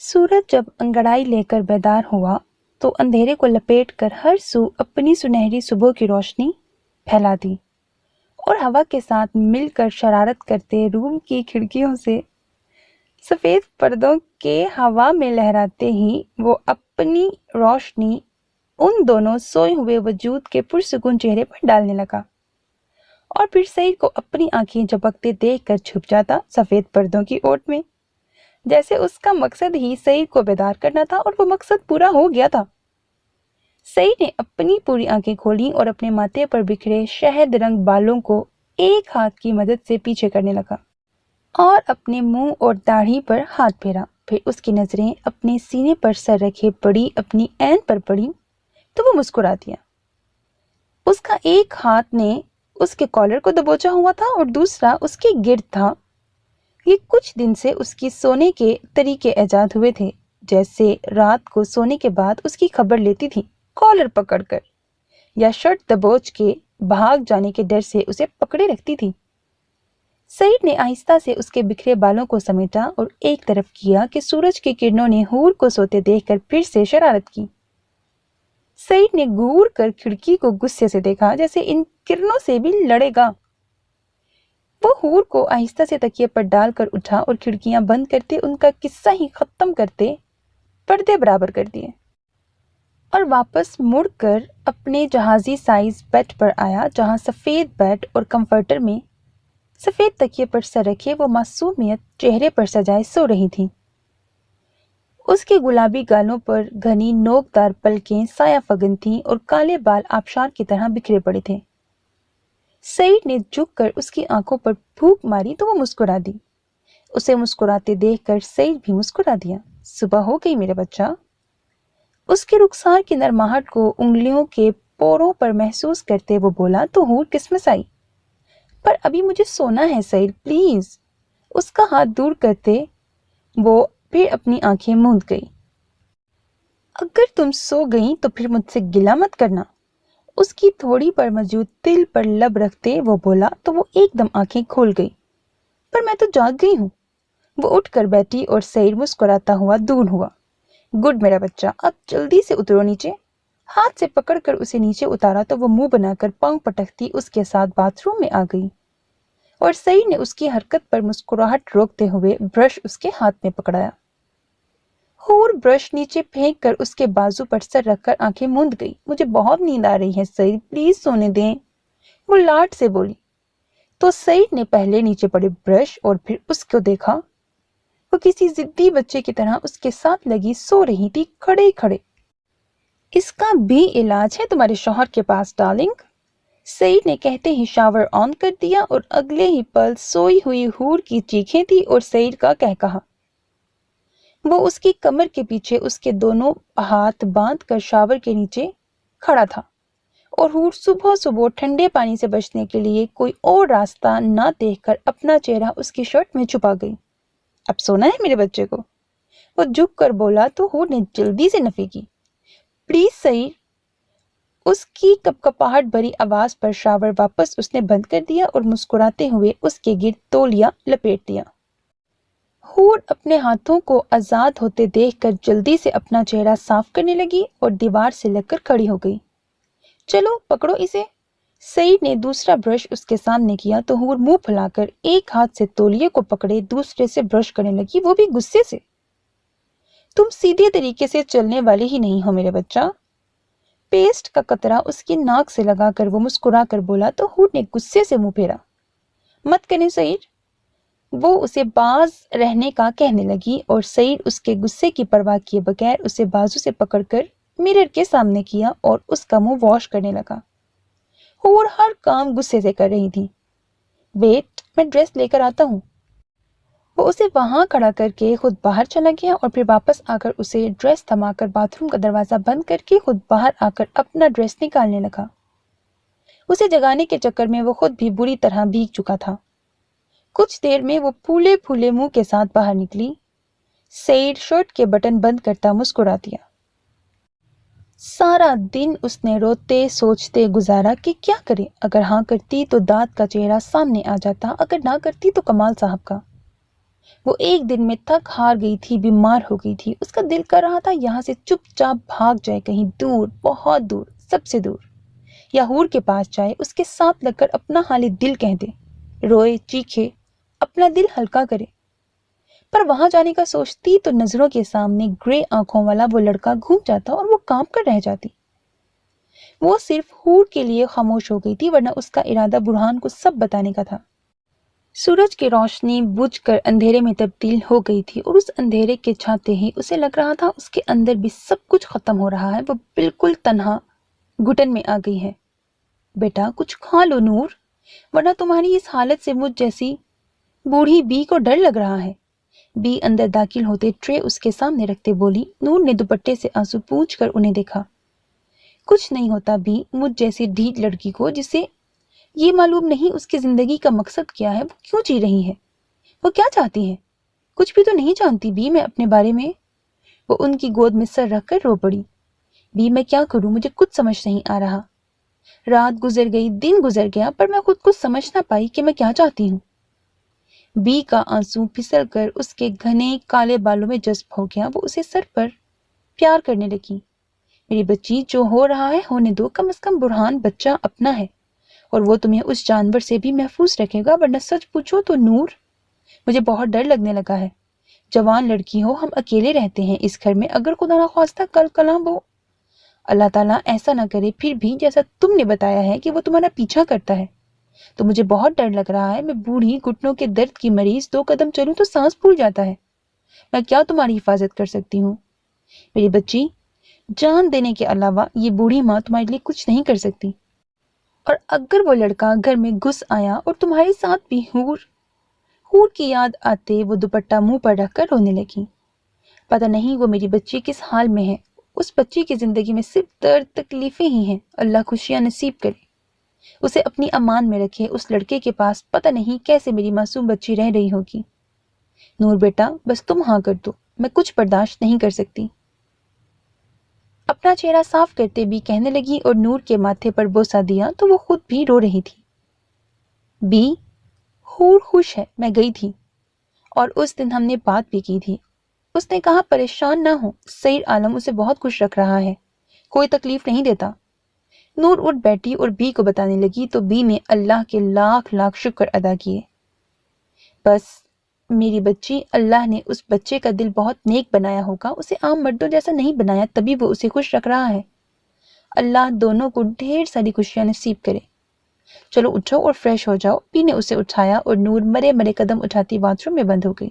سورج جب انگڑائی لے کر بیدار ہوا تو اندھیرے کو لپیٹ کر ہر سو اپنی سنہری صبح کی روشنی پھیلا دی، اور ہوا کے ساتھ مل کر شرارت کرتے روم کی کھڑکیوں سے سفید پردوں کے ہوا میں لہراتے ہی وہ اپنی روشنی ان دونوں سوئے ہوئے وجود کے پرسکون چہرے پر ڈالنے لگا، اور پھر سعید کو اپنی آنکھیں جھپکتے دیکھ کر چھپ جاتا سفید پردوں کی اوٹ میں، جیسے اس کا مقصد ہی سعید کو بیدار کرنا تھا، اور وہ مقصد پورا ہو گیا تھا۔ سعید نے اپنی پوری آنکھیں کھولیں اور اپنے ماتھے پر بکھرے شہد رنگ بالوں کو ایک ہاتھ کی مدد سے پیچھے کرنے لگا اور اپنے منہ اور داڑھی پر ہاتھ پھیرا۔ پھر اس کی نظریں اپنے سینے پر سر رکھے پڑی اپنی عین پر پڑی تو وہ مسکرا دیا۔ اس کا ایک ہاتھ نے اس کے کالر کو دبوچا ہوا تھا اور دوسرا اس کے گرد تھا۔ یہ کچھ دن سے اس کی سونے کے طریقے ایجاد ہوئے تھے، جیسے رات کو سونے کے بعد اس کی خبر لیتی تھی کالر پکڑ کر، یا شرٹ دبوچ کے بھاگ جانے کے ڈر سے اسے پکڑے رکھتی تھی۔ سعید نے آہستہ سے اس کے بکھرے بالوں کو سمیٹا اور ایک طرف کیا کہ سورج کی کرنوں نے ہور کو سوتے دیکھ کر پھر سے شرارت کی۔ سعید نے گور کر کھڑکی کو غصے سے دیکھا، جیسے ان کرنوں سے بھی لڑے گا۔ وہ ہور کو آہستہ سے تکیے پر ڈال کر اٹھا اور کھڑکیاں بند کرتے ان کا قصہ ہی ختم کرتے پردے برابر کر دیے، اور واپس مڑ کر اپنے جہازی سائز بیڈ پر آیا، جہاں سفید بیڈ اور کمفرٹر میں سفید تکیے پر سر رکھے وہ معصومیت چہرے پر سجائے سو رہی تھی۔ اس کے گلابی گالوں پر گھنی نوکدار پلکیں سایہ فگن تھیں اور کالے بال آبشار کی طرح بکھرے پڑے تھے۔ سعید نے جھک کر اس کی آنکھوں پر پھونک ماری تو وہ مسکرا دی۔ اسے مسکراتے دیکھ کر سعید بھی مسکرا دیا۔ صبح ہو گئی میرے بچہ۔ اس کے رخسار کی نرماہٹ کو انگلیوں کے پوروں پر محسوس کرتے وہ بولا تو ہور قسمت آئی۔ پر ابھی مجھے سونا ہے سعید، پلیز۔ اس کا ہاتھ دور کرتے وہ پھر اپنی آنکھیں موند گئی۔ اگر تم سو گئیں تو پھر مجھ سے گلہ مت کرنا، اس کی تھوڑی پر موجود تل پر لب رکھتے وہ بولا تو وہ ایک دم آنکھیں کھول گئی۔ پر میں تو جاگ گئی ہوں۔ وہ اٹھ کر بیٹھی اور سعید مسکراتا ہوا دور ہوا۔ گڈ میرا بچہ، اب جلدی سے اترو نیچے۔ ہاتھ سے پکڑ کر اسے نیچے اتارا تو وہ منہ بنا کر پاؤں پٹکتی اس کے ساتھ باتھ روم میں آ گئی، اور سعید نے اس کی حرکت پر مسکراہٹ روکتے ہوئے برش اس کے ہاتھ میں پکڑایا۔ ہور برش نیچے پھینک کر اس کے بازو پر سر رکھ کر آنکھیں موند گئی۔ مجھے بہت نیند آ رہی ہے سعید، پلیز سونے دیں، وہ لاٹ سے بولی۔ تو سعید نے پہلے نیچے پڑے برش اور پھر اس کو دیکھا۔ وہ کسی ضدی بچے کی طرح اس کے ساتھ لگی سو رہی تھی کھڑے کھڑے۔ اس کا بھی علاج ہے تمہارے شوہر کے پاس ڈارلنگ، سعید نے کہتے ہی شاور آن کر دیا، اور اگلے ہی پل سوئی ہوئی ہور کی چیخیں تھی اور سعید کا کہا۔ وہ اس کی کمر کے پیچھے اس کے دونوں ہاتھ باندھ کر شاور کے نیچے کھڑا تھا، اور ہور صبح صبح ٹھنڈے پانی سے بچنے کے لیے کوئی اور راستہ نہ دیکھ کر اپنا چہرہ اس کی شرٹ میں چھپا گئی۔ اب سونا ہے میرے بچے کو، وہ جھک کر بولا تو ہور نے جلدی سے نفی کی۔ پلیز سعید۔ اس کی کپکپاہٹ بھری آواز پر شاور واپس اس نے بند کر دیا اور مسکراتے ہوئے اس کے گرد تولیا لپیٹ دیا۔ ہور اپنے ہاتھوں کو آزاد ہوتے دیکھ کر جلدی سے اپنا چہرہ صاف کرنے لگی اور دیوار سے لگ کر کھڑی ہو گئی۔ چلو پکڑو اسے۔ سعید نے دوسرا برش اس کے سامنے کیا تو ہور منہ پھلا کر ایک ہاتھ سے تولیے کو پکڑے دوسرے سے برش کرنے لگی، وہ بھی غصے سے۔ تم سیدھے طریقے سے چلنے والے ہی نہیں ہو میرے بچہ۔ پیسٹ کا قطرہ اس کی ناک سے لگا کر وہ مسکرا کر بولا تو ہور نے غصے سے منہ پھیرا۔ مت کریں سعید۔ وہ اسے باز رہنے کا کہنے لگی اور سعید اس کے غصے کی پرواہ کیے بغیر اسے بازو سے پکڑ کر مرر کے سامنے کیا اور اس کا منہ واش کرنے لگا۔ حور ہر کام غصے سے کر رہی تھی۔ ویٹ، میں ڈریس لے کر آتا ہوں۔ وہ اسے وہاں کھڑا کر کے خود باہر چلا گیا اور پھر واپس آ کر اسے ڈریس تھما کر باتھ روم کا دروازہ بند کر کے خود باہر آ کر اپنا ڈریس نکالنے لگا۔ اسے جگانے کے چکر میں وہ خود بھی بری طرح بھیگ چکا تھا۔ کچھ دیر میں وہ پھولے پھولے منہ کے ساتھ باہر نکلی۔ سعید شرٹ کے بٹن بند کرتا مسکرا دیا۔ سارا دن اس نے روتے سوچتے گزارا کہ کیا کرے۔ اگر ہاں کرتی تو داد کا چہرہ سامنے آ جاتا، اگر نہ کرتی تو کمال صاحب کا۔ وہ ایک دن میں تھک ہار گئی تھی، بیمار ہو گئی تھی۔ اس کا دل کر رہا تھا یہاں سے چپ چاپ بھاگ جائے، کہیں دور، بہت دور، سب سے دور، یا حور کے پاس جائے، اس کے ساتھ لگ کر اپنا حال دل کہہ دے، روئے، چیخے، اپنا دل ہلکا کرے۔ پر وہاں جانے کا سوچتی تو نظروں کے سامنے گرے آنکھوں والا وہ لڑکا گھوم جاتا اور وہ کانپ کر رہ جاتی۔ وہ صرف حور کے لیے خاموش ہو گئی تھی، ورنہ اس کا ارادہ برہان کو سب بتانے کا تھا۔ سورج کی روشنی بجھ کر اندھیرے میں تبدیل ہو گئی تھی اور اس اندھیرے کے چھاتے ہی اسے لگ رہا تھا اس کے اندر بھی سب کچھ ختم ہو رہا ہے۔ وہ بالکل تنہا گھٹن میں آ گئی ہے۔ بیٹا کچھ کھا لو نور، ورنہ تمہاری اس حالت سے مجھ جیسی بوڑھی بی کو ڈر لگ رہا ہے۔ بی اندر داخل ہوتے ٹرے اس کے سامنے رکھتے بولی۔ نور نے دوپٹے سے آنسو پوچھ کر انہیں دیکھا۔ کچھ نہیں ہوتا بی، مجھ جیسی ڈھیٹ لڑکی کو جسے یہ معلوم نہیں اس کی زندگی کا مقصد کیا ہے، وہ کیوں جی رہی ہے، وہ کیا چاہتی ہے، کچھ بھی تو نہیں جانتی بی میں اپنے بارے میں۔ وہ ان کی گود میں سر رکھ کر رو پڑی۔ بی میں کیا کروں، مجھے کچھ سمجھ نہیں آ رہا۔ رات گزر گئی، دن گزر گیا، پر میں خود کو سمجھ نہ پائی کہ میں کیا چاہتی ہوں۔ بی کا آنسو پھسل کر اس کے گھنے کالے بالوں میں جذب ہو گیا۔ وہ اسے سر پر پیار کرنے لگی۔ میری بچی، جو ہو رہا ہے ہونے دو، کم از کم برہان بچہ اپنا ہے اور وہ تمہیں اس جانور سے بھی محفوظ رکھے گا، ورنہ سچ پوچھو تو نور، مجھے بہت ڈر لگنے لگا ہے۔ جوان لڑکی ہو، ہم اکیلے رہتے ہیں اس گھر میں، اگر خدا نخواستہ کل کلاں وہ اللہ تعالیٰ ایسا نہ کرے، پھر بھی جیسا تم نے بتایا ہے کہ وہ تمہارا پیچھا کرتا ہے، تو مجھے بہت ڈر لگ رہا ہے۔ میں بوڑھی گھٹنوں کے درد کی مریض، 2 قدم چلوں تو سانس پھول جاتا ہے۔ میں کیا تمہاری حفاظت کر سکتی ہوں؟ میری بچی، جان دینے کے علاوہ یہ بوڑھی ماں تمہارے لیے کچھ نہیں کر سکتی۔ اور اگر وہ لڑکا گھر میں گھس آیا اور تمہارے ساتھ بھی حور کی یاد آتے وہ دوپٹہ منہ پر رکھ کر رونے لگی۔ پتہ نہیں وہ میری بچی کس حال میں ہے، اس بچی کی زندگی میں صرف درد تکلیفیں ہی ہیں، اللہ خوشیاں نصیب کرے، اسے اپنی امان میں رکھے۔ اس لڑکے کے پاس پتہ نہیں کیسے میری معصوم بچی رہ رہی ہوگی۔ نور بیٹا، بس تم ہاں کر دو، میں کچھ برداشت نہیں کر سکتی۔ اپنا چہرہ صاف کرتے بھی کہنے لگی اور نور کے ماتھے پر بوسہ دیا تو وہ خود بھی رو رہی تھی۔ بی، حور خوش ہے، میں گئی تھی اور اس دن ہم نے بات بھی کی تھی۔ اس نے کہا پریشان نہ ہو، سعید عالم اسے بہت خوش رکھ رہا ہے، کوئی تکلیف نہیں دیتا۔ نور اٹھ بیٹھی اور بی کو بتانے لگی تو بی نے اللہ کے لاکھ لاکھ شکر ادا کیے۔ بس میری بچی، اللہ نے اس بچے کا دل بہت نیک بنایا ہوگا، اسے عام مردوں جیسا نہیں بنایا، تبھی وہ اسے خوش رکھ رہا ہے۔ اللہ دونوں کو ڈھیر ساری خوشیاں نصیب کرے۔ چلو اٹھو اور فریش ہو جاؤ۔ بی نے اسے اٹھایا اور نور مرے مرے قدم اٹھاتی باتھ روم میں بند ہو گئی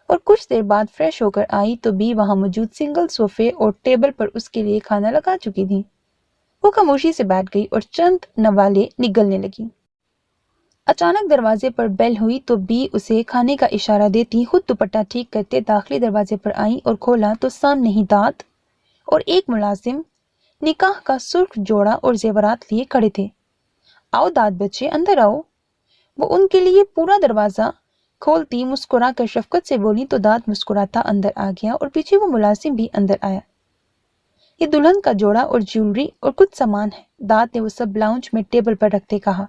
اور کچھ دیر بعد فریش ہو کر آئی تو بی وہاں موجود سنگل صوفے اور ٹیبل پر اس کے لیے کھانا لگا چکی تھی۔ وہ خاموشی سے بیٹھ گئی اور چند نوالے نگلنے لگی۔ اچانک دروازے پر بیل ہوئی تو بی اسے کھانے کا اشارہ دیتی خود دوپٹہ ٹھیک کرتے داخلی دروازے پر آئی اور کھولا تو سامنے ہی داد اور ایک ملازم نکاح کا سرخ جوڑا اور زیورات لیے کھڑے تھے۔ آؤ داد بچے، اندر آؤ، وہ ان کے لیے پورا دروازہ کھولتی مسکرا کر شفقت سے بولی تو داد مسکراتا اندر آ گیا اور پیچھے وہ ملازم بھی اندر آیا۔ یہ دلہن کا جوڑا اور جیولری اور کچھ سامان ہے، داد نے وہ سب لاؤنج میں ٹیبل پر رکھتے کہا۔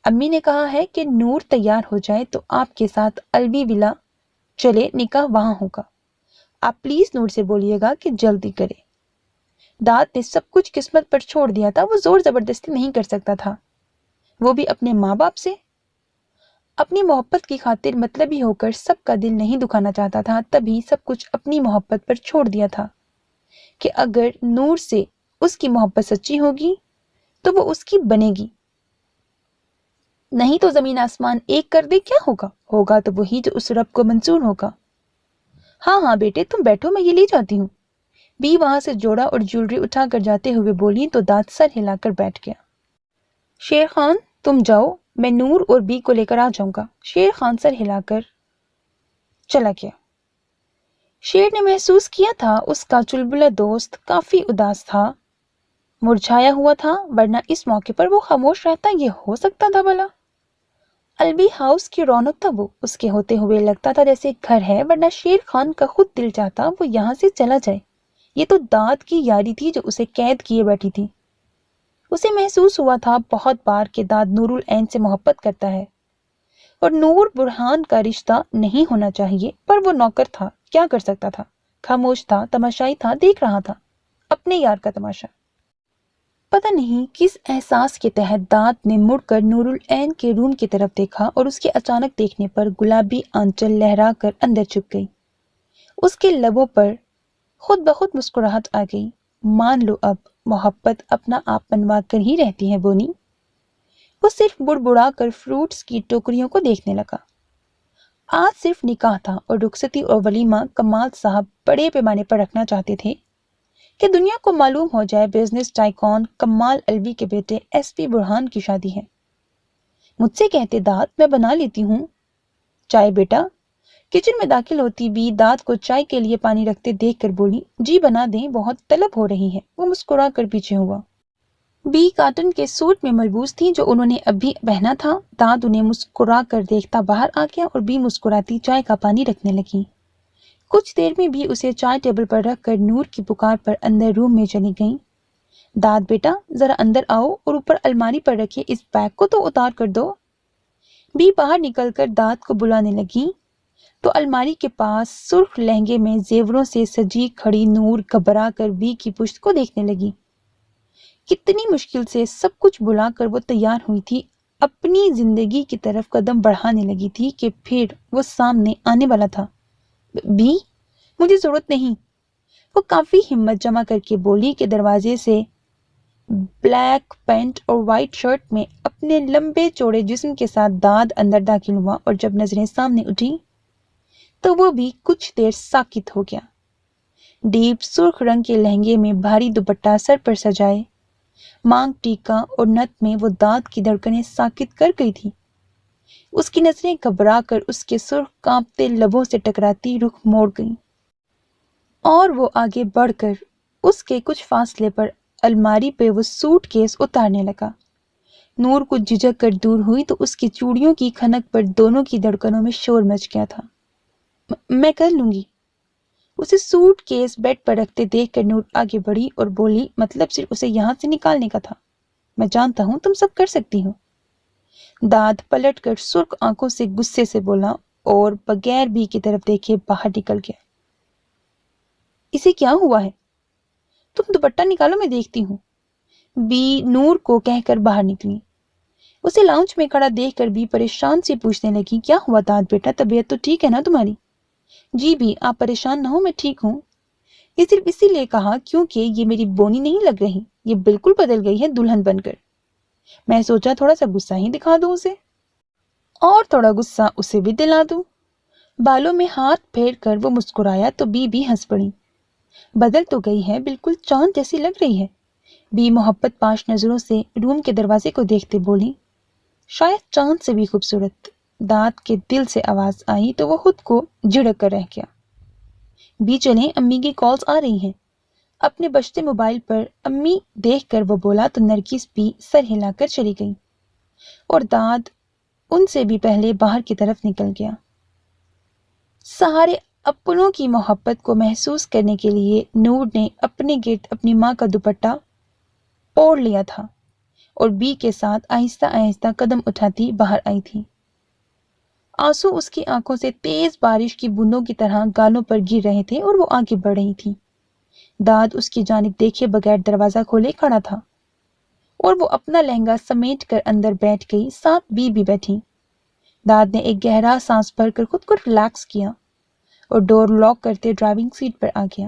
امی نے کہا ہے کہ نور تیار ہو جائے تو آپ کے ساتھ الوی ولا چلے، نکاح وہاں ہوگا، آپ پلیز نور سے بولیے گا کہ جلدی کرے۔ داد نے سب کچھ قسمت پر چھوڑ دیا تھا، وہ زور زبردستی نہیں کر سکتا تھا، وہ بھی اپنے ماں باپ سے۔ اپنی محبت کی خاطر مطلبی ہو کر سب کا دل نہیں دکھانا چاہتا تھا، تبھی سب کچھ اپنی محبت پر چھوڑ دیا تھا کہ اگر نور سے اس کی محبت سچی ہوگی تو وہ اس کی بنے گی۔ نہیں تو زمین آسمان ایک کر دے کیا ہوگا؟ ہوگا تو وہی جو اس رب کو منظور ہوگا۔ ہاں ہاں بیٹے تم بیٹھو، میں یہ لے جاتی ہوں۔ بی وہاں سے جوڑا اور جیولری اٹھا کر جاتے ہوئے بولی تو داد سر ہلا کر بیٹھ گیا۔ شیر خان تم جاؤ، میں نور اور بی کو لے کر آ جاؤں گا۔ شیر خان سر ہلا کر چلا گیا۔ شیر نے محسوس کیا تھا اس کا چلبلا دوست کافی اداس تھا، مرجھایا ہوا تھا، ورنہ اس موقع پر وہ خاموش رہتا یہ ہو سکتا تھا بھلا؟ البی ہاؤس کی رونق تھا وہ، اس کے ہوتے ہوئے لگتا تھا جیسے گھر ہے، ورنہ شیر خان کا خود دل چاہتا وہ یہاں سے چلا جائے۔ یہ تو داد کی یاری تھی جو اسے قید کیے بیٹھی تھی۔ اسے محسوس ہوا تھا بہت بار کہ داد نور العین سے محبت کرتا ہے اور نور برہان کا رشتہ نہیں ہونا چاہیے، پر وہ نوکر تھا، کیا کر سکتا تھا؟ خاموش تھا، تماشائی تھا، دیکھ رہا تھا اپنے یار کا تماشا۔ پتہ نہیں کس احساس کے تحت داد نے مڑ کر نور العین کے روم کی طرف دیکھا اور اس کے اچانک دیکھنے پر گلابی آنچل لہرا کر اندر چھپ گئی۔ اس کے لبوں پر خود بخود مسکراہٹ آ گئی۔ مان لو اب محبت اپنا آپ بنوا کر ہی رہتی ہے بونی۔ وہ صرف بڑبڑا کر فروٹس کی ٹوکریوں کو دیکھنے لگا۔ آج صرف نکاح تھا اور رخصتی اور ولیمہ کمال صاحب بڑے پیمانے پر رکھنا چاہتے تھے کہ دنیا کو معلوم ہو جائے بزنس ٹائکون کمال الوی کے بیٹے ایس پی برہان کی شادی ہے۔ مجھ سے کہتے داد میں بنا لیتی ہوں چائے بیٹا۔ کچن میں داخل ہوتی بھی داد کو چائے کے لیے پانی رکھتے دیکھ کر بولی جی بنا دیں، بہت طلب ہو رہی ہے۔ وہ مسکرا کر پیچھے ہوا۔ بی کاٹن کے سوٹ میں ملبوس تھی جو انہوں نے ابھی پہنا تھا۔ داد انہیں مسکرا کر دیکھتا باہر آ گیا اور بی مسکراتی چائے کا پانی رکھنے لگی۔ کچھ دیر میں بھی اسے چائے ٹیبل پر رکھ کر نور کی پکار پر اندر روم میں چلی گئیں۔ داد بیٹا ذرا اندر آؤ اور اوپر الماری پر رکھے اس بیگ کو تو اتار کر دو۔ بی باہر نکل کر داد کو بلانے لگی تو الماری کے پاس سرخ لہنگے میں زیوروں سے سجی کھڑی نور گھبرا کر بی کی پشت کو دیکھنے لگی۔ کتنی مشکل سے سب کچھ بلا کر وہ تیار ہوئی تھی، اپنی زندگی کی طرف قدم بڑھانے لگی تھی کہ پھر وہ سامنے آنے والا تھا۔ بی مجھے ضرورت نہیں، وہ کافی ہمت جمع کر کے بولی کہ دروازے سے بلیک پینٹ اور وائٹ شرٹ میں اپنے لمبے چوڑے جسم کے ساتھ داد اندر داخل ہوا اور جب نظریں سامنے اٹھی تو وہ بھی کچھ دیر ساکت ہو گیا۔ ڈیپ سرخ رنگ کے لہنگے میں بھاری دوپٹہ سر پر سجائے، مانگ ٹیکا اور نت میں وہ داد کی دھڑکنیں ساکت کر گئی تھی۔ اس کی نظریں گھبرا کر اس کے سرخ کانپتے لبوں سے ٹکراتی رخ موڑ گئیں اور وہ آگے بڑھ کر اس کے کچھ فاصلے پر الماری پہ وہ سوٹ کیس اتارنے لگا۔ نور کچھ جھجک کر دور ہوئی تو اس کی چوڑیوں کی کھنک پر دونوں کی دھڑکنوں میں شور مچ گیا تھا۔ میں کر لوں گی۔ اسے سوٹ کیس بیڈ پر رکھتے دیکھ کر نور آگے بڑھی اور بولی مطلب صرف اسے یہاں سے نکالنے کا تھا؟ میں جانتا ہوں تم سب کر سکتی ہو۔ داد پلٹ کر سرخ آنکھوں سے غصے سے بولا اور بغیر بی کی طرف دیکھے باہر نکل گیا۔ اسے کیا ہوا ہے؟ تم دوپٹہ نکالو میں دیکھتی ہوں۔ بی نور کو کہہ کر باہر نکلی۔ اسے لاؤنج میں کھڑا دیکھ کر بی پریشان سے پوچھنے لگی کیا ہوا داد بیٹا، طبیعت تو ٹھیک ہے نا تمہاری؟ جی بھی آپ پریشان نہ ہو، میں ٹھیک ہوں۔ یہ صرف اسی لیے کہا کیونکہ یہ میری بونی نہیں لگ رہی، یہ بالکل بدل گئی ہے دلہن بن کر۔ میں سوچا تھوڑا سا غصہ ہی دکھا دوں اسے اور تھوڑا غصہ اسے بھی دلا دوں۔ بالوں میں ہاتھ پھیر کر وہ مسکرایا تو بی بھی ہنس پڑی۔ بدل تو گئی ہے، بالکل چاند جیسی لگ رہی ہے۔ بی محبت پاش نظروں سے روم کے دروازے کو دیکھتے بولی شاید چاند سے بھی خوبصورت۔ داد کے دل سے آواز آئی تو وہ خود کو جھڑک کر رہ گیا۔ بی چلیں، امی کی کالز آ رہی ہیں۔ اپنے بجتے موبائل پر امی دیکھ کر وہ بولا تو نرگس بھی سر ہلا کر چلی گئی اور داد ان سے بھی پہلے باہر کی طرف نکل گیا۔ سہارے اپنوں کی محبت کو محسوس کرنے کے لیے نور نے اپنے گرد اپنی ماں کا دوپٹہ اوڑھ لیا تھا اور بی کے ساتھ آہستہ آہستہ قدم اٹھاتی باہر آئی تھی۔ آنسو اس کی آنکھوں سے تیز بارش کی بوندوں کی طرح گالوں پر گر رہے تھے اور وہ آگے بڑھ رہی تھی۔ داد اس کی جانب دیکھے بغیر دروازہ کھولے کھڑا تھا اور وہ اپنا لہنگا سمیٹ کر اندر بیٹھ گئی، ساتھ بی بھی بیٹھی۔ داد نے ایک گہرا سانس بھر کر خود کو ریلیکس کیا اور ڈور لاک کرتے ڈرائیونگ سیٹ پر آ گیا۔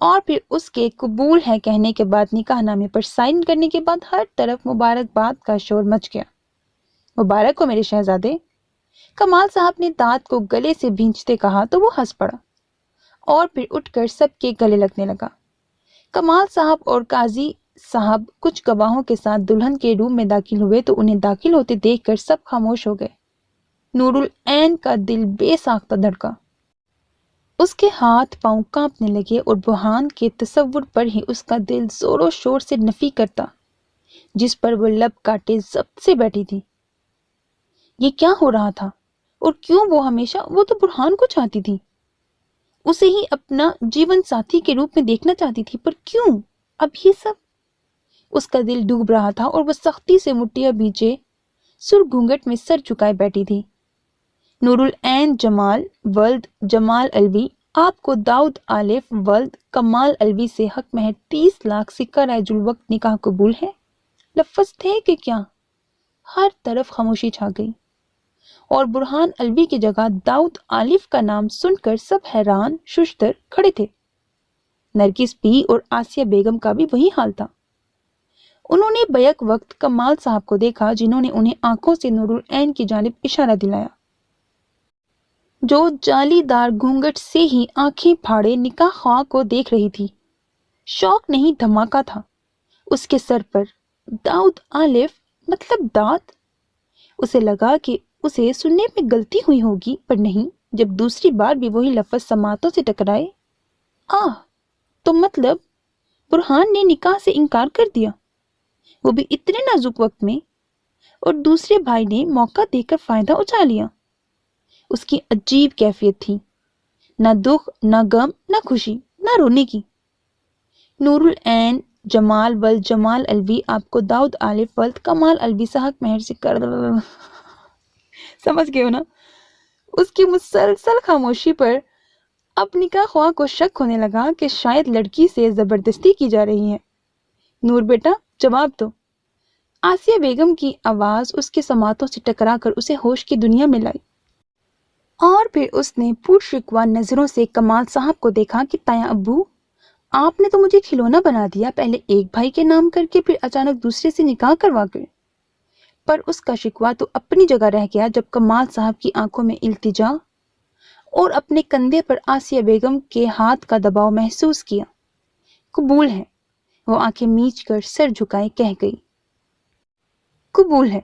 اور پھر اس کے قبول ہے کہنے کے بعد نکاح نامے پر سائن کرنے کے بعد ہر طرف مبارکباد کا شور مچ گیا۔ مبارک ہو میرے شہزادے، کمال صاحب نے دانت کو گلے سے بھینچتے کہا تو وہ ہنس پڑا اور پھر اٹھ کر سب کے گلے لگنے لگا۔ کمال صاحب اور قاضی صاحب کچھ گواہوں کے ساتھ دلہن کے روم میں داخل ہوئے تو انہیں داخل ہوتے دیکھ کر سب خاموش ہو گئے۔ نور العین کا دل بے ساختہ دھڑکا، اس کے ہاتھ پاؤں کانپنے لگے اور برہان کے تصور پر ہی اس کا دل زور و شور سے نفی کرتا جس پر وہ لب کاٹے ضبط سے بیٹھی تھی۔ یہ کیا ہو رہا تھا اور کیوں وہ تو برہان کو چاہتی تھی، اسے ہی اپنا جیون ساتھی کے روپ میں دیکھنا چاہتی تھی، پر کیوں اب یہ سب؟ اس کا دل ڈوب رہا تھا اور وہ سختی سے مٹھیاں بیچے سر گھونگھٹ میں سر جھکائے بیٹھی تھی۔ نور العین جمال ولد جمال الوی، آپ کو داؤد آلف ولد کمال الوی سے حق مہر 30 لاکھ سکہ رائج الوقت نکاح قبول ہے؟ لفظ تھے کہ کیا؟ ہر طرف خاموشی چھا گئی اور برہان الوی کی جگہ داؤد آلف کا نام سن کر سب حیران ششدر کھڑے تھے۔ نرگس بی اور آسیہ بیگم کا بھی وہی حال تھا۔ انہوں نے بیک وقت کمال صاحب کو دیکھا جنہوں نے انہیں آنکھوں سے نور العین کی جانب اشارہ دلایا، جو جالی دار گھونگھٹ سے ہی آنکھیں پھاڑے نکاح خواہ کو دیکھ رہی تھی۔ شوق نہیں دھماکہ تھا اس کے سر پر۔ داؤد آلف مطلب دانت؟ اسے لگا کہ اسے سننے میں غلطی ہوئی ہوگی، پر نہیں، جب دوسری بار بھی وہی لفظ سماعتوں سے ٹکرائے۔ تو مطلب برہان نے نکاح سے انکار کر دیا، وہ بھی اتنے نازک وقت میں، اور دوسرے بھائی نے موقع دے کر فائدہ اٹھا لیا۔ اس کی عجیب کیفیت تھی، نہ دکھ نہ غم نہ خوشی نہ رونے کی۔ نور العین جمال ولد جمال الوی، آپ کو داؤد آلف ولد کمال الوی سے حق مہر سے کر سمجھ گئے ہو نا؟ اس کی مسلسل خاموشی پر اب نکاح خواہ کو شک ہونے لگا کہ شاید لڑکی سے زبردستی کی جا رہی ہے۔ نور بیٹا جواب دو۔ آسیہ بیگم کی آواز اس کے سماعتوں سے ٹکرا کر اسے ہوش کی دنیا میں لائی، اور پھر اس نے پور شکوہ نظروں سے کمال صاحب کو دیکھا کہ تایا ابو، آپ نے تو مجھے کھلونا بنا دیا، پہلے ایک بھائی کے نام کر کے پھر اچانک دوسرے سے نکاح کروا کر۔ پر اس کا شکوہ تو اپنی جگہ رہ گیا جب کمال صاحب کی آنکھوں میں التجا اور اپنے کندھے پر آسیہ بیگم کے ہاتھ کا دباؤ محسوس کیا۔ قبول ہے، وہ آنکھیں میچ کر سر جھکائے کہہ گئی۔ قبول ہے،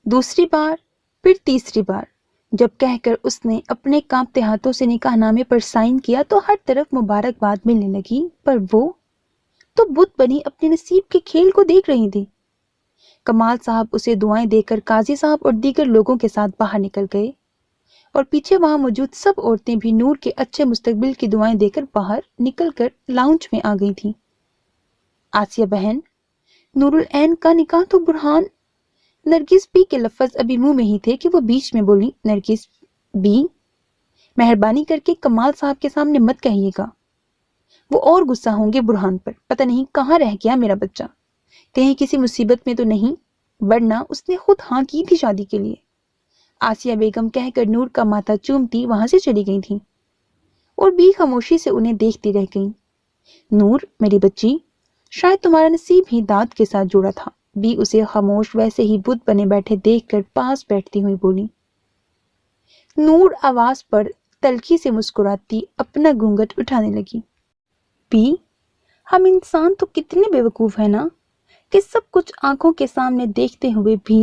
دوسری بار، پھر تیسری بار، جب کہہ کر اس نے اپنے کانپتے ہاتھوں سے نکاح نامے پر سائن کیا تو ہر طرف مبارکباد ملنے لگی، پر وہ تو بت بنی اپنے نصیب کے کھیل کو دیکھ رہی تھی۔ کمال صاحب اسے دعائیں دے کر قاضی صاحب اور دیگر لوگوں کے ساتھ باہر نکل گئے، اور پیچھے وہاں موجود سب عورتیں بھی نور کے اچھے مستقبل کی دعائیں دے کر باہر نکل کر لاؤنج میں آ گئی تھیں۔ آسیہ بہن، نور العین کا نکاح تو برہان، نرگس بی کے لفظ ابھی منہ میں ہی تھے کہ وہ بیچ میں بولی، نرگس بی، مہربانی کر کے کمال صاحب کے سامنے مت کہیے گا، وہ اور غصہ ہوں گے برہان پر، پتہ نہیں کہاں رہ گیا میرا بچہ، کہیں کسی مصیبت میں تو نہیں، ورنہ اس نے خود ہاں کی تھی شادی کے لیے۔ آسیہ بیگم کہہ کر نور کا ماتھا چومتی وہاں سے چلی گئی تھی، اور بی خاموشی سے انہیں دیکھتی رہ گئی۔ نور میری بچی، شاید تمہارا نصیب ہی دانت کے ساتھ جڑا تھا، بی اسے خاموش ویسے ہی بت بنے بیٹھے دیکھ کر پاس بیٹھتی ہوئی بولی۔ نور آواز پر تلخی سے مسکراتی اپنا گھونگھٹ اٹھانے لگی۔ بی، ہم انسان تو کتنے بے وقوف ہیں نا، کہ سب کچھ آنکھوں کے سامنے دیکھتے ہوئے بھی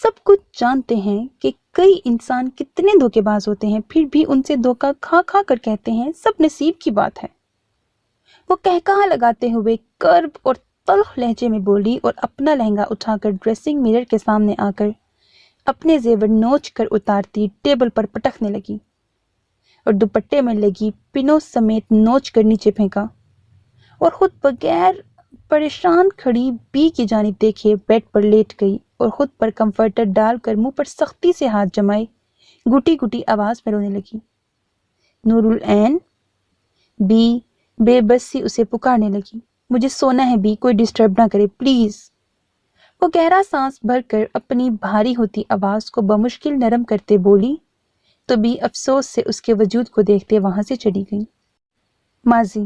سب کچھ جانتے ہیں کہ کئی انسان کتنے دھوکے باز ہوتے ہیں، پھر بھی ان سے دھوکا کھا کھا کر کہتے ہیں سب نصیب کی بات ہے۔ وہ کہکہا لگاتے ہوئے کرب اور تلخ لہجے میں بولی اور اپنا لہنگا اٹھا کر ڈریسنگ میرر کے سامنے آ کر اپنے زیور نوچ کر اتارتی ٹیبل پر پٹکنے لگی، اور دوپٹے میں لگی پنوں سمیت نوچ کر نیچے پھینکا، اور خود بغیر پریشان کھڑی بی کی جانب دیکھے بیڈ پر لیٹ گئی اور خود پر کمفرٹر ڈال کر منہ پر سختی سے ہاتھ جمائے گھٹی گھٹی آواز میں رونے لگی۔ نور العین، بی بے بس سی اسے پکارنے لگی، مجھے سونا ہے بی، کوئی ڈسٹرب نہ کرے پلیز۔ وہ گہرا سانس بھر کر اپنی بھاری ہوتی آواز کو بمشکل نرم کرتے بولی تو بی افسوس سے اس کے وجود کو دیکھتے وہاں سے چلی گئی۔ ماضی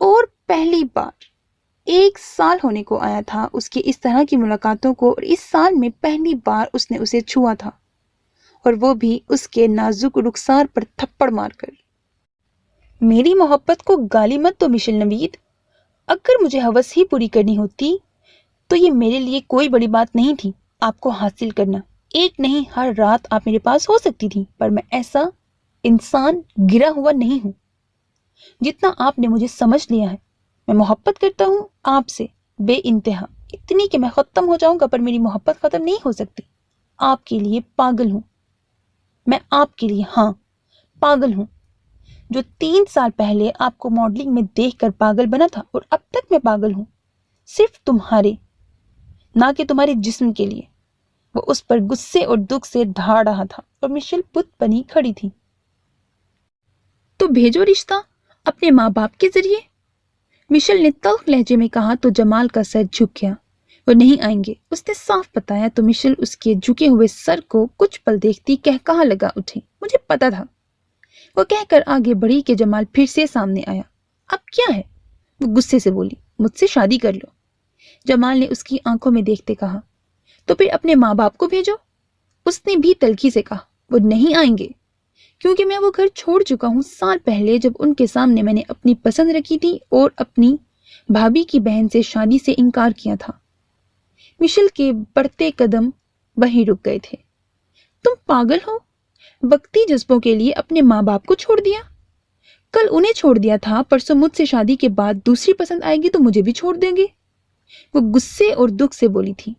اور پہلی بار 1 سال ہونے کو آیا تھا اس کے اس طرح کی ملاقاتوں کو، اور اس سال میں پہلی بار اس نے اسے چھوا تھا، اور وہ بھی اس کے نازک رخسار پر تھپڑ مار کر۔ میری محبت کو گالی مت تو مشل نوید، اگر مجھے ہوس ہی پوری کرنی ہوتی تو یہ میرے لیے کوئی بڑی بات نہیں تھی آپ کو حاصل کرنا۔ ایک نہیں، ہر رات آپ میرے پاس ہو سکتی تھی، پر میں ایسا انسان گرا ہوا نہیں ہوں جتنا آپ نے مجھے سمجھ لیا ہے۔ میں محبت کرتا ہوں آپ سے بے انتہا، اتنی کہ میں ختم ہو جاؤں گا، پر میری محبت ختم نہیں ہو سکتی۔ آپ کے لیے پاگل ہوں میں، آپ کے لیے ہاں پاگل ہوں، جو 3 سال پہلے آپ کو ماڈلنگ میں دیکھ کر پاگل بنا تھا، اور اب تک میں پاگل ہوں، صرف تمہارے، نہ کہ تمہارے جسم کے لیے۔ وہ اس پر غصے اور دکھ سے ڈھا رہا تھا، اور مشل بت بنی کھڑی تھی۔ تو بھیجو رشتہ اپنے ماں باپ کے ذریعے، مشل نے تلخ لہجے میں کہا تو جمال کا سر جھک گیا۔ وہ نہیں آئیں گے، اس نے صاف بتایا، تو مشل اس کے جھکے ہوئے سر کو کچھ پل دیکھتی کہا لگا اٹھے، مجھے پتا تھا۔ وہ کہہ کر آگے بڑھی کہ جمال پھر سے سامنے آیا۔ اب کیا ہے؟ وہ غصے سے بولی، مجھ سے شادی کر لو۔ جمال نے اس کی آنکھوں میں دیکھتے کہا، تو پھر اپنے ماں باپ کو بھیجو۔ اس نے بھی تلخی سے کہا، وہ نہیں آئیں گے، کیونکہ میں وہ گھر چھوڑ چکا ہوں سال پہلے، جب ان کے سامنے میں نے اپنی پسند رکھی تھی اور اپنی بھابھی کی بہن سے شادی سے انکار کیا تھا۔ مشل کے بڑھتے قدم وہیں رک گئے تھے۔ تم پاگل ہو؟ وقتی جذبوں کے لیے اپنے ماں باپ کو چھوڑ دیا؟ کل انہیں چھوڑ دیا تھا، پرسوں مجھ سے شادی کے بعد دوسری پسند آئے گی تو مجھے بھی چھوڑ دیں گے؟ وہ غصے اور دکھ سے بولی تھی۔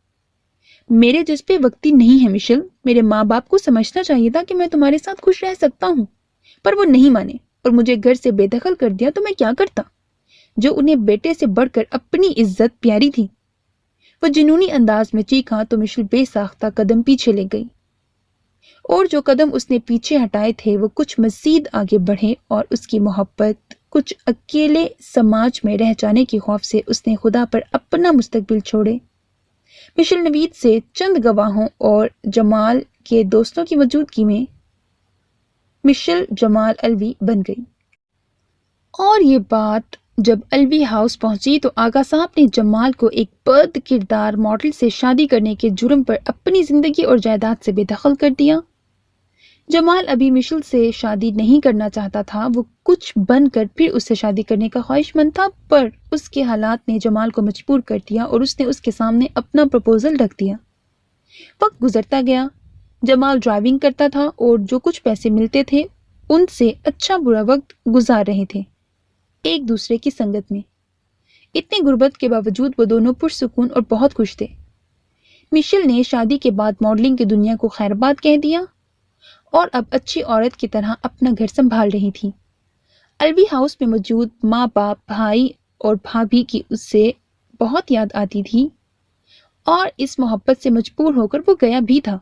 میرے جذبے وقتی نہیں ہیں مشل، میرے ماں باپ کو سمجھنا چاہیے تھا کہ میں تمہارے ساتھ خوش رہ سکتا ہوں، پر وہ نہیں مانے اور مجھے گھر سے بے دخل کر دیا، تو میں کیا کرتا جو انہیں بیٹے سے بڑھ کر اپنی عزت پیاری تھی۔ وہ جنونی انداز میں چیخا تو مشل بے ساختہ قدم پیچھے لے گئی، اور جو قدم اس نے پیچھے ہٹائے تھے وہ کچھ مزید آگے بڑھے، اور اس کی محبت کچھ اکیلے سماج میں رہ جانے کے خوف سے اس نے خدا پر اپنا مستقبل چھوڑے۔ مشل نوید سے چند گواہوں اور جمال کے دوستوں کی موجودگی میں مشل جمال الوی بن گئی۔ اور یہ بات جب الوی ہاؤس پہنچی تو آغا صاحب نے جمال کو ایک بد کردار ماڈل سے شادی کرنے کے جرم پر اپنی زندگی اور جائیداد سے بے دخل کر دیا۔ جمال ابھی مشل سے شادی نہیں کرنا چاہتا تھا، وہ کچھ بن کر پھر اس سے شادی کرنے کا خواہش مند تھا، پر اس کے حالات نے جمال کو مجبور کر دیا اور اس نے اس کے سامنے اپنا پروپوزل رکھ دیا۔ وقت گزرتا گیا، جمال ڈرائیونگ کرتا تھا اور جو کچھ پیسے ملتے تھے ان سے اچھا برا وقت گزار رہے تھے ایک دوسرے کی سنگت میں۔ اتنی غربت کے باوجود وہ دونوں پرسکون اور بہت خوش تھے۔ مشل نے شادی کے بعد ماڈلنگ کی دنیا کو خیر بات کہہ دیا اور اب اچھی عورت کی طرح اپنا گھر سنبھال رہی تھی۔ الوی ہاؤس میں موجود ماں باپ، بھائی اور بھابھی کی اس سے بہت یاد آتی تھی، اور اس محبت سے مجبور ہو کر وہ گیا بھی تھا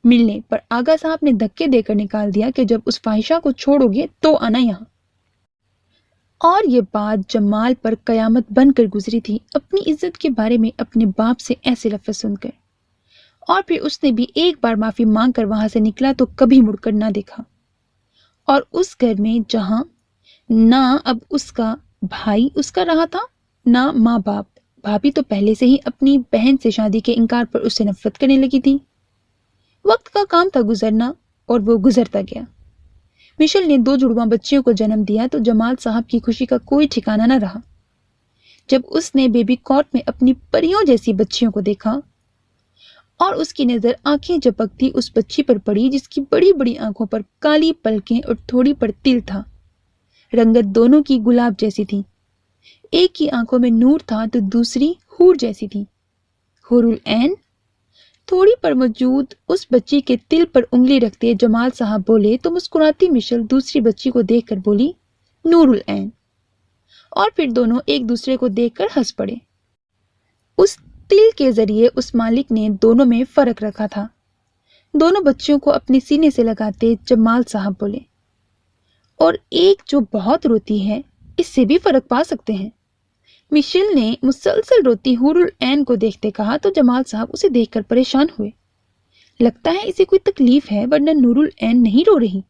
ملنے، پر آغا صاحب نے دھکے دے کر نکال دیا کہ جب اس فاحشہ کو چھوڑو گے تو آنا یہاں۔ اور یہ بات جمال پر قیامت بن کر گزری تھی، اپنی عزت کے بارے میں اپنے باپ سے ایسے لفظ سن کر، اور پھر اس نے بھی ایک بار معافی مانگ کر وہاں سے نکلا تو کبھی مڑ کر نہ دیکھا۔ اور اس گھر میں جہاں نہ اب اس کا بھائی اس کا رہا تھا، نہ ماں باپ، بھابھی تو پہلے سے ہی اپنی بہن سے شادی کے انکار پر اس سے نفرت کرنے لگی تھی۔ وقت کا کام تھا گزرنا، اور وہ گزرتا گیا۔ مشل نے 2 جڑواں بچیوں کو جنم دیا تو جمال صاحب کی خوشی کا کوئی ٹھکانہ نہ رہا جب اس نے بیبی کارٹ میں اپنی پریوں جیسی بچیوں کو دیکھا، اور اس کی نظر آنکھیں جھپکتی اس بچی پر پڑی جس کی بڑی بڑی آنکھوں پر کالی پلکیں اور تھوڑی پر تل تھا۔ رنگت دونوں کی گلاب جیسی تھی، ایک کی آنکھوں میں نور تھا تو دوسری حور جیسی تھی، حور العین۔ تھوڑی پر موجود اس بچی کے تل پر انگلی رکھتے جمال صاحب بولے تو مسکراتی مشل دوسری بچی کو دیکھ کر بولی، نور العین، اور پھر دونوں ایک دوسرے کو دیکھ کر ہنس پڑے۔ اس تل کے ذریعے اس مالک نے دونوں میں فرق رکھا تھا۔ دونوں بچیوں کو اپنے سینے سے لگاتے جمال صاحب بولے، اور ایک جو بہت روتی ہے اس سے بھی فرق پا سکتے ہیں۔ مشل نے مسلسل روتی حور العین کو دیکھتے کہا تو جمال صاحب اسے دیکھ کر پریشان ہوئے۔ لگتا ہے اسے کوئی تکلیف ہے، ورنہ نور العین نہیں رو رہی۔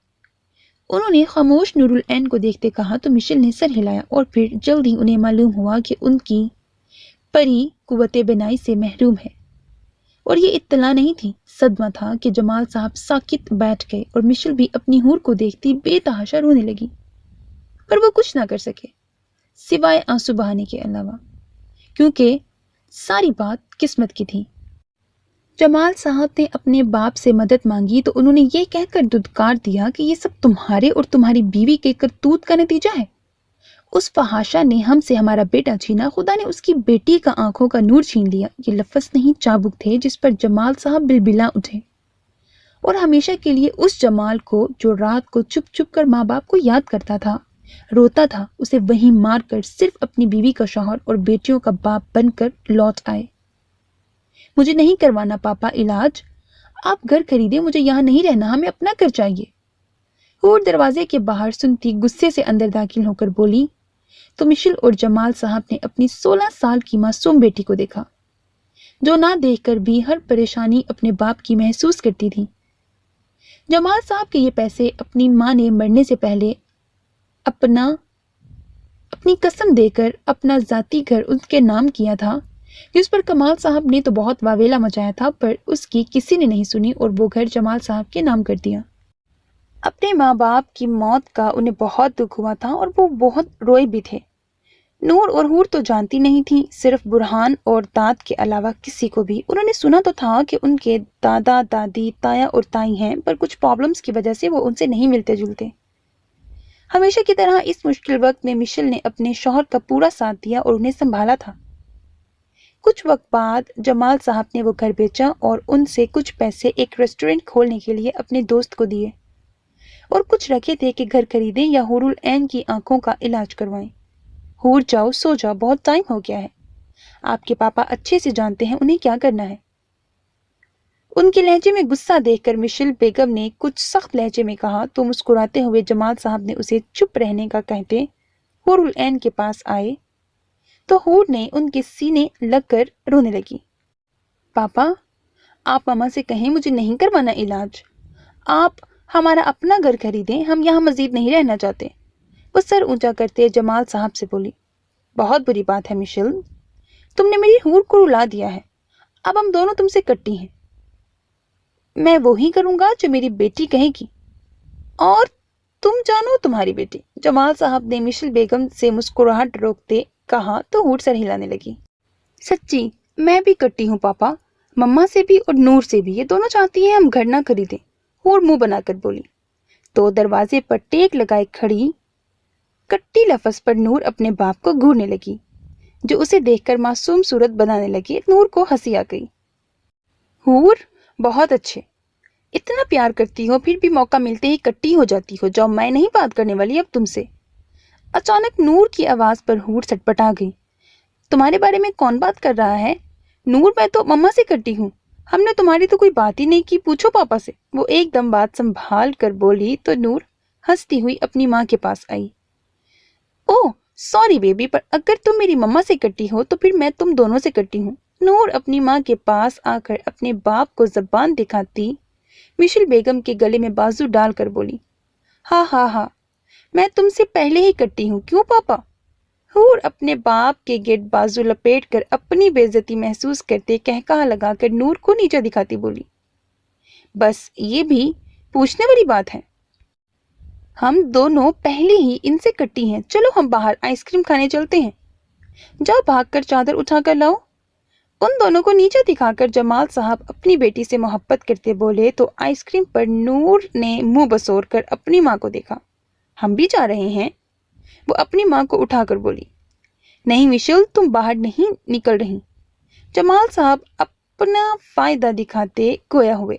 انہوں نے خاموش نور العین کو دیکھتے کہا تو مشل نے سر ہلایا اور پھر جلد ہی انہیں معلوم ہوا کہ ان کی پری قوت بینائی سے محروم ہے، اور یہ اطلاع نہیں تھی، صدمہ تھا کہ جمال صاحب ساکت بیٹھ گئے اور مشل بھی اپنی حور کو دیکھتی بے تحاشا رونے لگی، پر وہ کچھ نہ کر سکے سوائے آنسو بہانے کے علاوہ، کیونکہ ساری بات قسمت کی تھی۔ جمال صاحب نے اپنے باپ سے مدد مانگی تو انہوں نے یہ کہہ کر دھتکار دیا کہ یہ سب تمہارے اور تمہاری بیوی کے کرتوت کا نتیجہ ہے۔ اس فحاشا نے ہم سے ہمارا بیٹا چھینا، خدا نے اس کی بیٹی کا آنکھوں کا نور چھین لیا۔ یہ لفظ نہیں چابک تھے جس پر جمال صاحب بلبلا اٹھے، اور ہمیشہ کے لیے اس جمال کو جو رات کو چھپ چھپ کر ماں باپ کو یاد کرتا تھا، روتا تھا، اسے وہیں مار کر صرف اپنی بیوی کا شوہر اور بیٹیوں کا باپ بن کر لوٹ آئے۔ مجھے نہیں کروانا پاپا علاج، آپ گھر خریدیں، مجھے یہاں نہیں رہنا، ہمیں اپنا گھر چاہیے۔ حور دروازے کے باہر سنتی غصے سے اندر داخل ہو کر بولی تو مشل اور جمال صاحب نے اپنی 16 سال کی معصوم بیٹی کو دیکھا، جو نہ دیکھ کر بھی ہر پریشانی اپنے باپ کی محسوس کرتی تھی۔ جمال صاحب کے یہ پیسے اپنی ماں نے مرنے سے پہلے اپنی قسم دے کر اپنا ذاتی گھر ان کے نام کیا تھا، جس پر کمال صاحب نے تو بہت واویلا مچایا تھا، پر اس کی کسی نے نہیں سنی اور وہ گھر جمال صاحب کے نام کر دیا۔ اپنے ماں باپ کی موت کا انہیں بہت دکھ ہوا تھا اور وہ بہت روئے بھی تھے۔ نور اور حور تو جانتی نہیں تھی، صرف برہان اور داد کے علاوہ کسی کو بھی۔ انہوں نے سنا تو تھا کہ ان کے دادا دادی تایا اور تائی ہیں، پر کچھ پرابلمز کی وجہ سے وہ ان سے نہیں ملتے جلتے۔ ہمیشہ کی طرح اس مشکل وقت میں مشل نے اپنے شوہر کا پورا ساتھ دیا اور انہیں سنبھالا تھا۔ کچھ وقت بعد جمال صاحب نے وہ گھر بیچا اور ان سے کچھ پیسے ایک ریسٹورنٹ کھولنے کے لیے اپنے دوست کو دیے، اور کچھ رکھے تھے کہ گھر خریدیں یا حور العین کی آنکھوں کا علاج کروائیں۔ حور جاؤ، سو جاؤ، بہت ٹائم ہو گیا ہے، آپ کے پاپا اچھے سے جانتے ہیں انہیں کیا کرنا ہے۔ ان کے لہجے میں غصہ دیکھ کر مشل بیگم نے کچھ سخت لہجے میں کہا تو مسکراتے ہوئے جمال صاحب نے اسے چپ رہنے کا کہتے حور العین کے پاس آئے تو حور نے ان کے سینے لگ کر رونے لگی۔ پاپا، آپ ماما سے کہیں مجھے نہیں کروانا علاج، آپ ہمارا اپنا گھر خریدیں، ہم یہاں مزید نہیں رہنا چاہتے۔ وہ سر اونچا کرتے جمال صاحب سے بولی، بہت بری بات ہے مشل، تم نے میری حور کو رلا دیا ہے، اب ہم دونوں تم سے کٹی ہیں۔ میں وہی کروں گا جو میری بیٹی کہے گی، اور تم جانو تمہاری بیٹی۔ جمال صاحب نے مشل بیگم سے مسکراہٹ روکتے کہا تو حور سر ہلانے لگی۔ سچی میں بھی کٹی ہوں پاپا، مما سے بھی اور نور سے بھی، یہ دونوں چاہتی ہیں ہم گھر نہ خریدیں۔ حور منہ بنا کر بولی تو دروازے پر ٹیک لگائے کھڑی کٹی لفظ پر نور اپنے باپ کو گھورنے لگی، جو اسے دیکھ کر معصوم صورت بنانے لگی۔ نور کو ہنسی آ گئی۔ حور، بہت اچھے، اتنا پیار کرتی ہو پھر بھی موقع ملتے ہی کٹی ہو جاتی ہو، جاؤ میں نہیں بات کرنے والی اب تم سے۔ اچانک نور کی آواز پر حور سٹپٹا گئی۔ تمہارے بارے میں کون بات کر رہا ہے؟ نور، میں تو مما سے کٹی ہوں، ہم نے تمہاری تو کوئی بات ہی نہیں کی، پوچھو پاپا سے۔ وہ ایک دم بات سنبھال کر بولی تو نور ہنستی ہوئی اپنی ماں کے پاس آئی۔ اوہ سوری بیبی، پر اگر تم میری مما سے کٹی ہو تو پھر میں تم دونوں سے کٹی ہوں۔ نور اپنی ماں کے پاس آ کر اپنے باپ کو زبان دکھاتی مشل بیگم کے گلے میں بازو ڈال کر بولی، ہاں ہاں ہاں، میں تم سے پہلے ہی کٹی ہوں، کیوں پاپا؟ حور اپنے باپ کے گرد بازو لپیٹ کر اپنی بے عزتی محسوس کرتے قہقہہ لگا کر نور کو نیچا دکھاتی بولی، بس یہ بھی پوچھنے والی بات ہے؟ ہم دونوں پہلے ہی ان سے کٹی ہیں، چلو ہم باہر آئس کریم کھانے چلتے ہیں، جاؤ بھاگ کر چادر اٹھا کر لاؤ۔ ان دونوں کو نیچا دکھا کر جمال صاحب اپنی بیٹی سے محبت کرتے بولے تو آئس کریم پر نور نے منہ بسور کر اپنی ماں کو دیکھا۔ ہم بھی جا رہے ہیں، وہ اپنی ماں کو اٹھا کر بولی۔ نہیں مشل، تم باہر نہیں نکل رہی۔ جمال صاحب اپنا فائدہ دکھاتے گویا ہوئے۔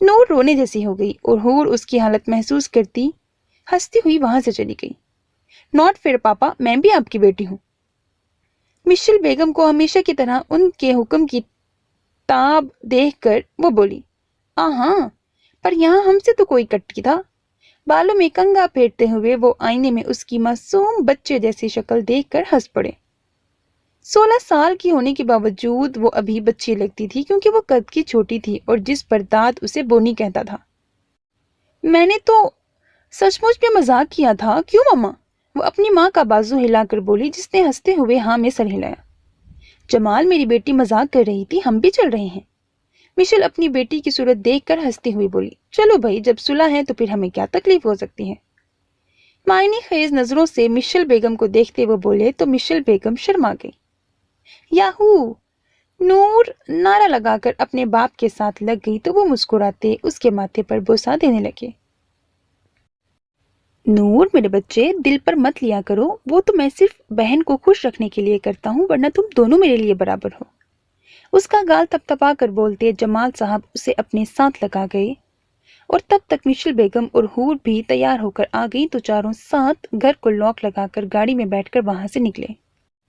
نور رونے جیسی ہو گئی اور حور اس کی حالت محسوس کرتی ہنستی ہوئی وہاں سے چلی گئی۔ ناٹ فیئر پاپا، میں بھی آپ کی بیٹی ہوں۔ مشل بیگم کو ہمیشہ کی طرح ان کے حکم کی تاب دیکھ کر وہ بولی، ہاں پر یہاں ہم سے تو کوئی کٹی تھا۔ بالوں میں کنگا پھیرتے ہوئے وہ آئینے میں اس کی معصوم بچے جیسی شکل دیکھ کر ہنس پڑے۔ 16 سال کی ہونے کے باوجود وہ ابھی بچی لگتی تھی، کیونکہ وہ قد کی چھوٹی تھی اور جس پر داد اسے بونی کہتا تھا۔ میں نے تو سچ مچ میں مذاق کیا تھا، کیوں ماما؟ وہ اپنی ماں کا بازو ہلا کر بولی، جس نے ہنستے ہوئے ہاں میں سر ہلایا۔ جمال، میری بیٹی مذاق کر رہی تھی، ہم بھی چل رہے ہیں۔ مشل اپنی بیٹی کی صورت دیکھ کر ہنستی ہوئی بولی، چلو بھائی، جب صلح ہے تو پھر ہمیں کیا تکلیف ہو سکتی ہے؟ معنی خیز نظروں سے مشل بیگم کو دیکھتے وہ بولے تو مشل بیگم شرما گئی۔ یاہو! نور نعرہ لگا کر اپنے باپ کے ساتھ لگ گئی تو وہ مسکراتے اس کے ماتھے پر بوسہ دینے لگے۔ نور میرے بچے، دل پر مت لیا کرو، وہ تو میں صرف بہن کو خوش رکھنے کے لیے کرتا ہوں، ورنہ تم دونوں میرے لیے برابر ہو۔ اس کا گال تپتپا کر بولتے جمال صاحب اسے اپنے ساتھ لگا گئے، اور تب تک مشل بیگم اور حور بھی تیار ہو کر آ گئی تو چاروں ساتھ گھر کو لاک لگا کر گاڑی میں بیٹھ کر وہاں سے نکلے۔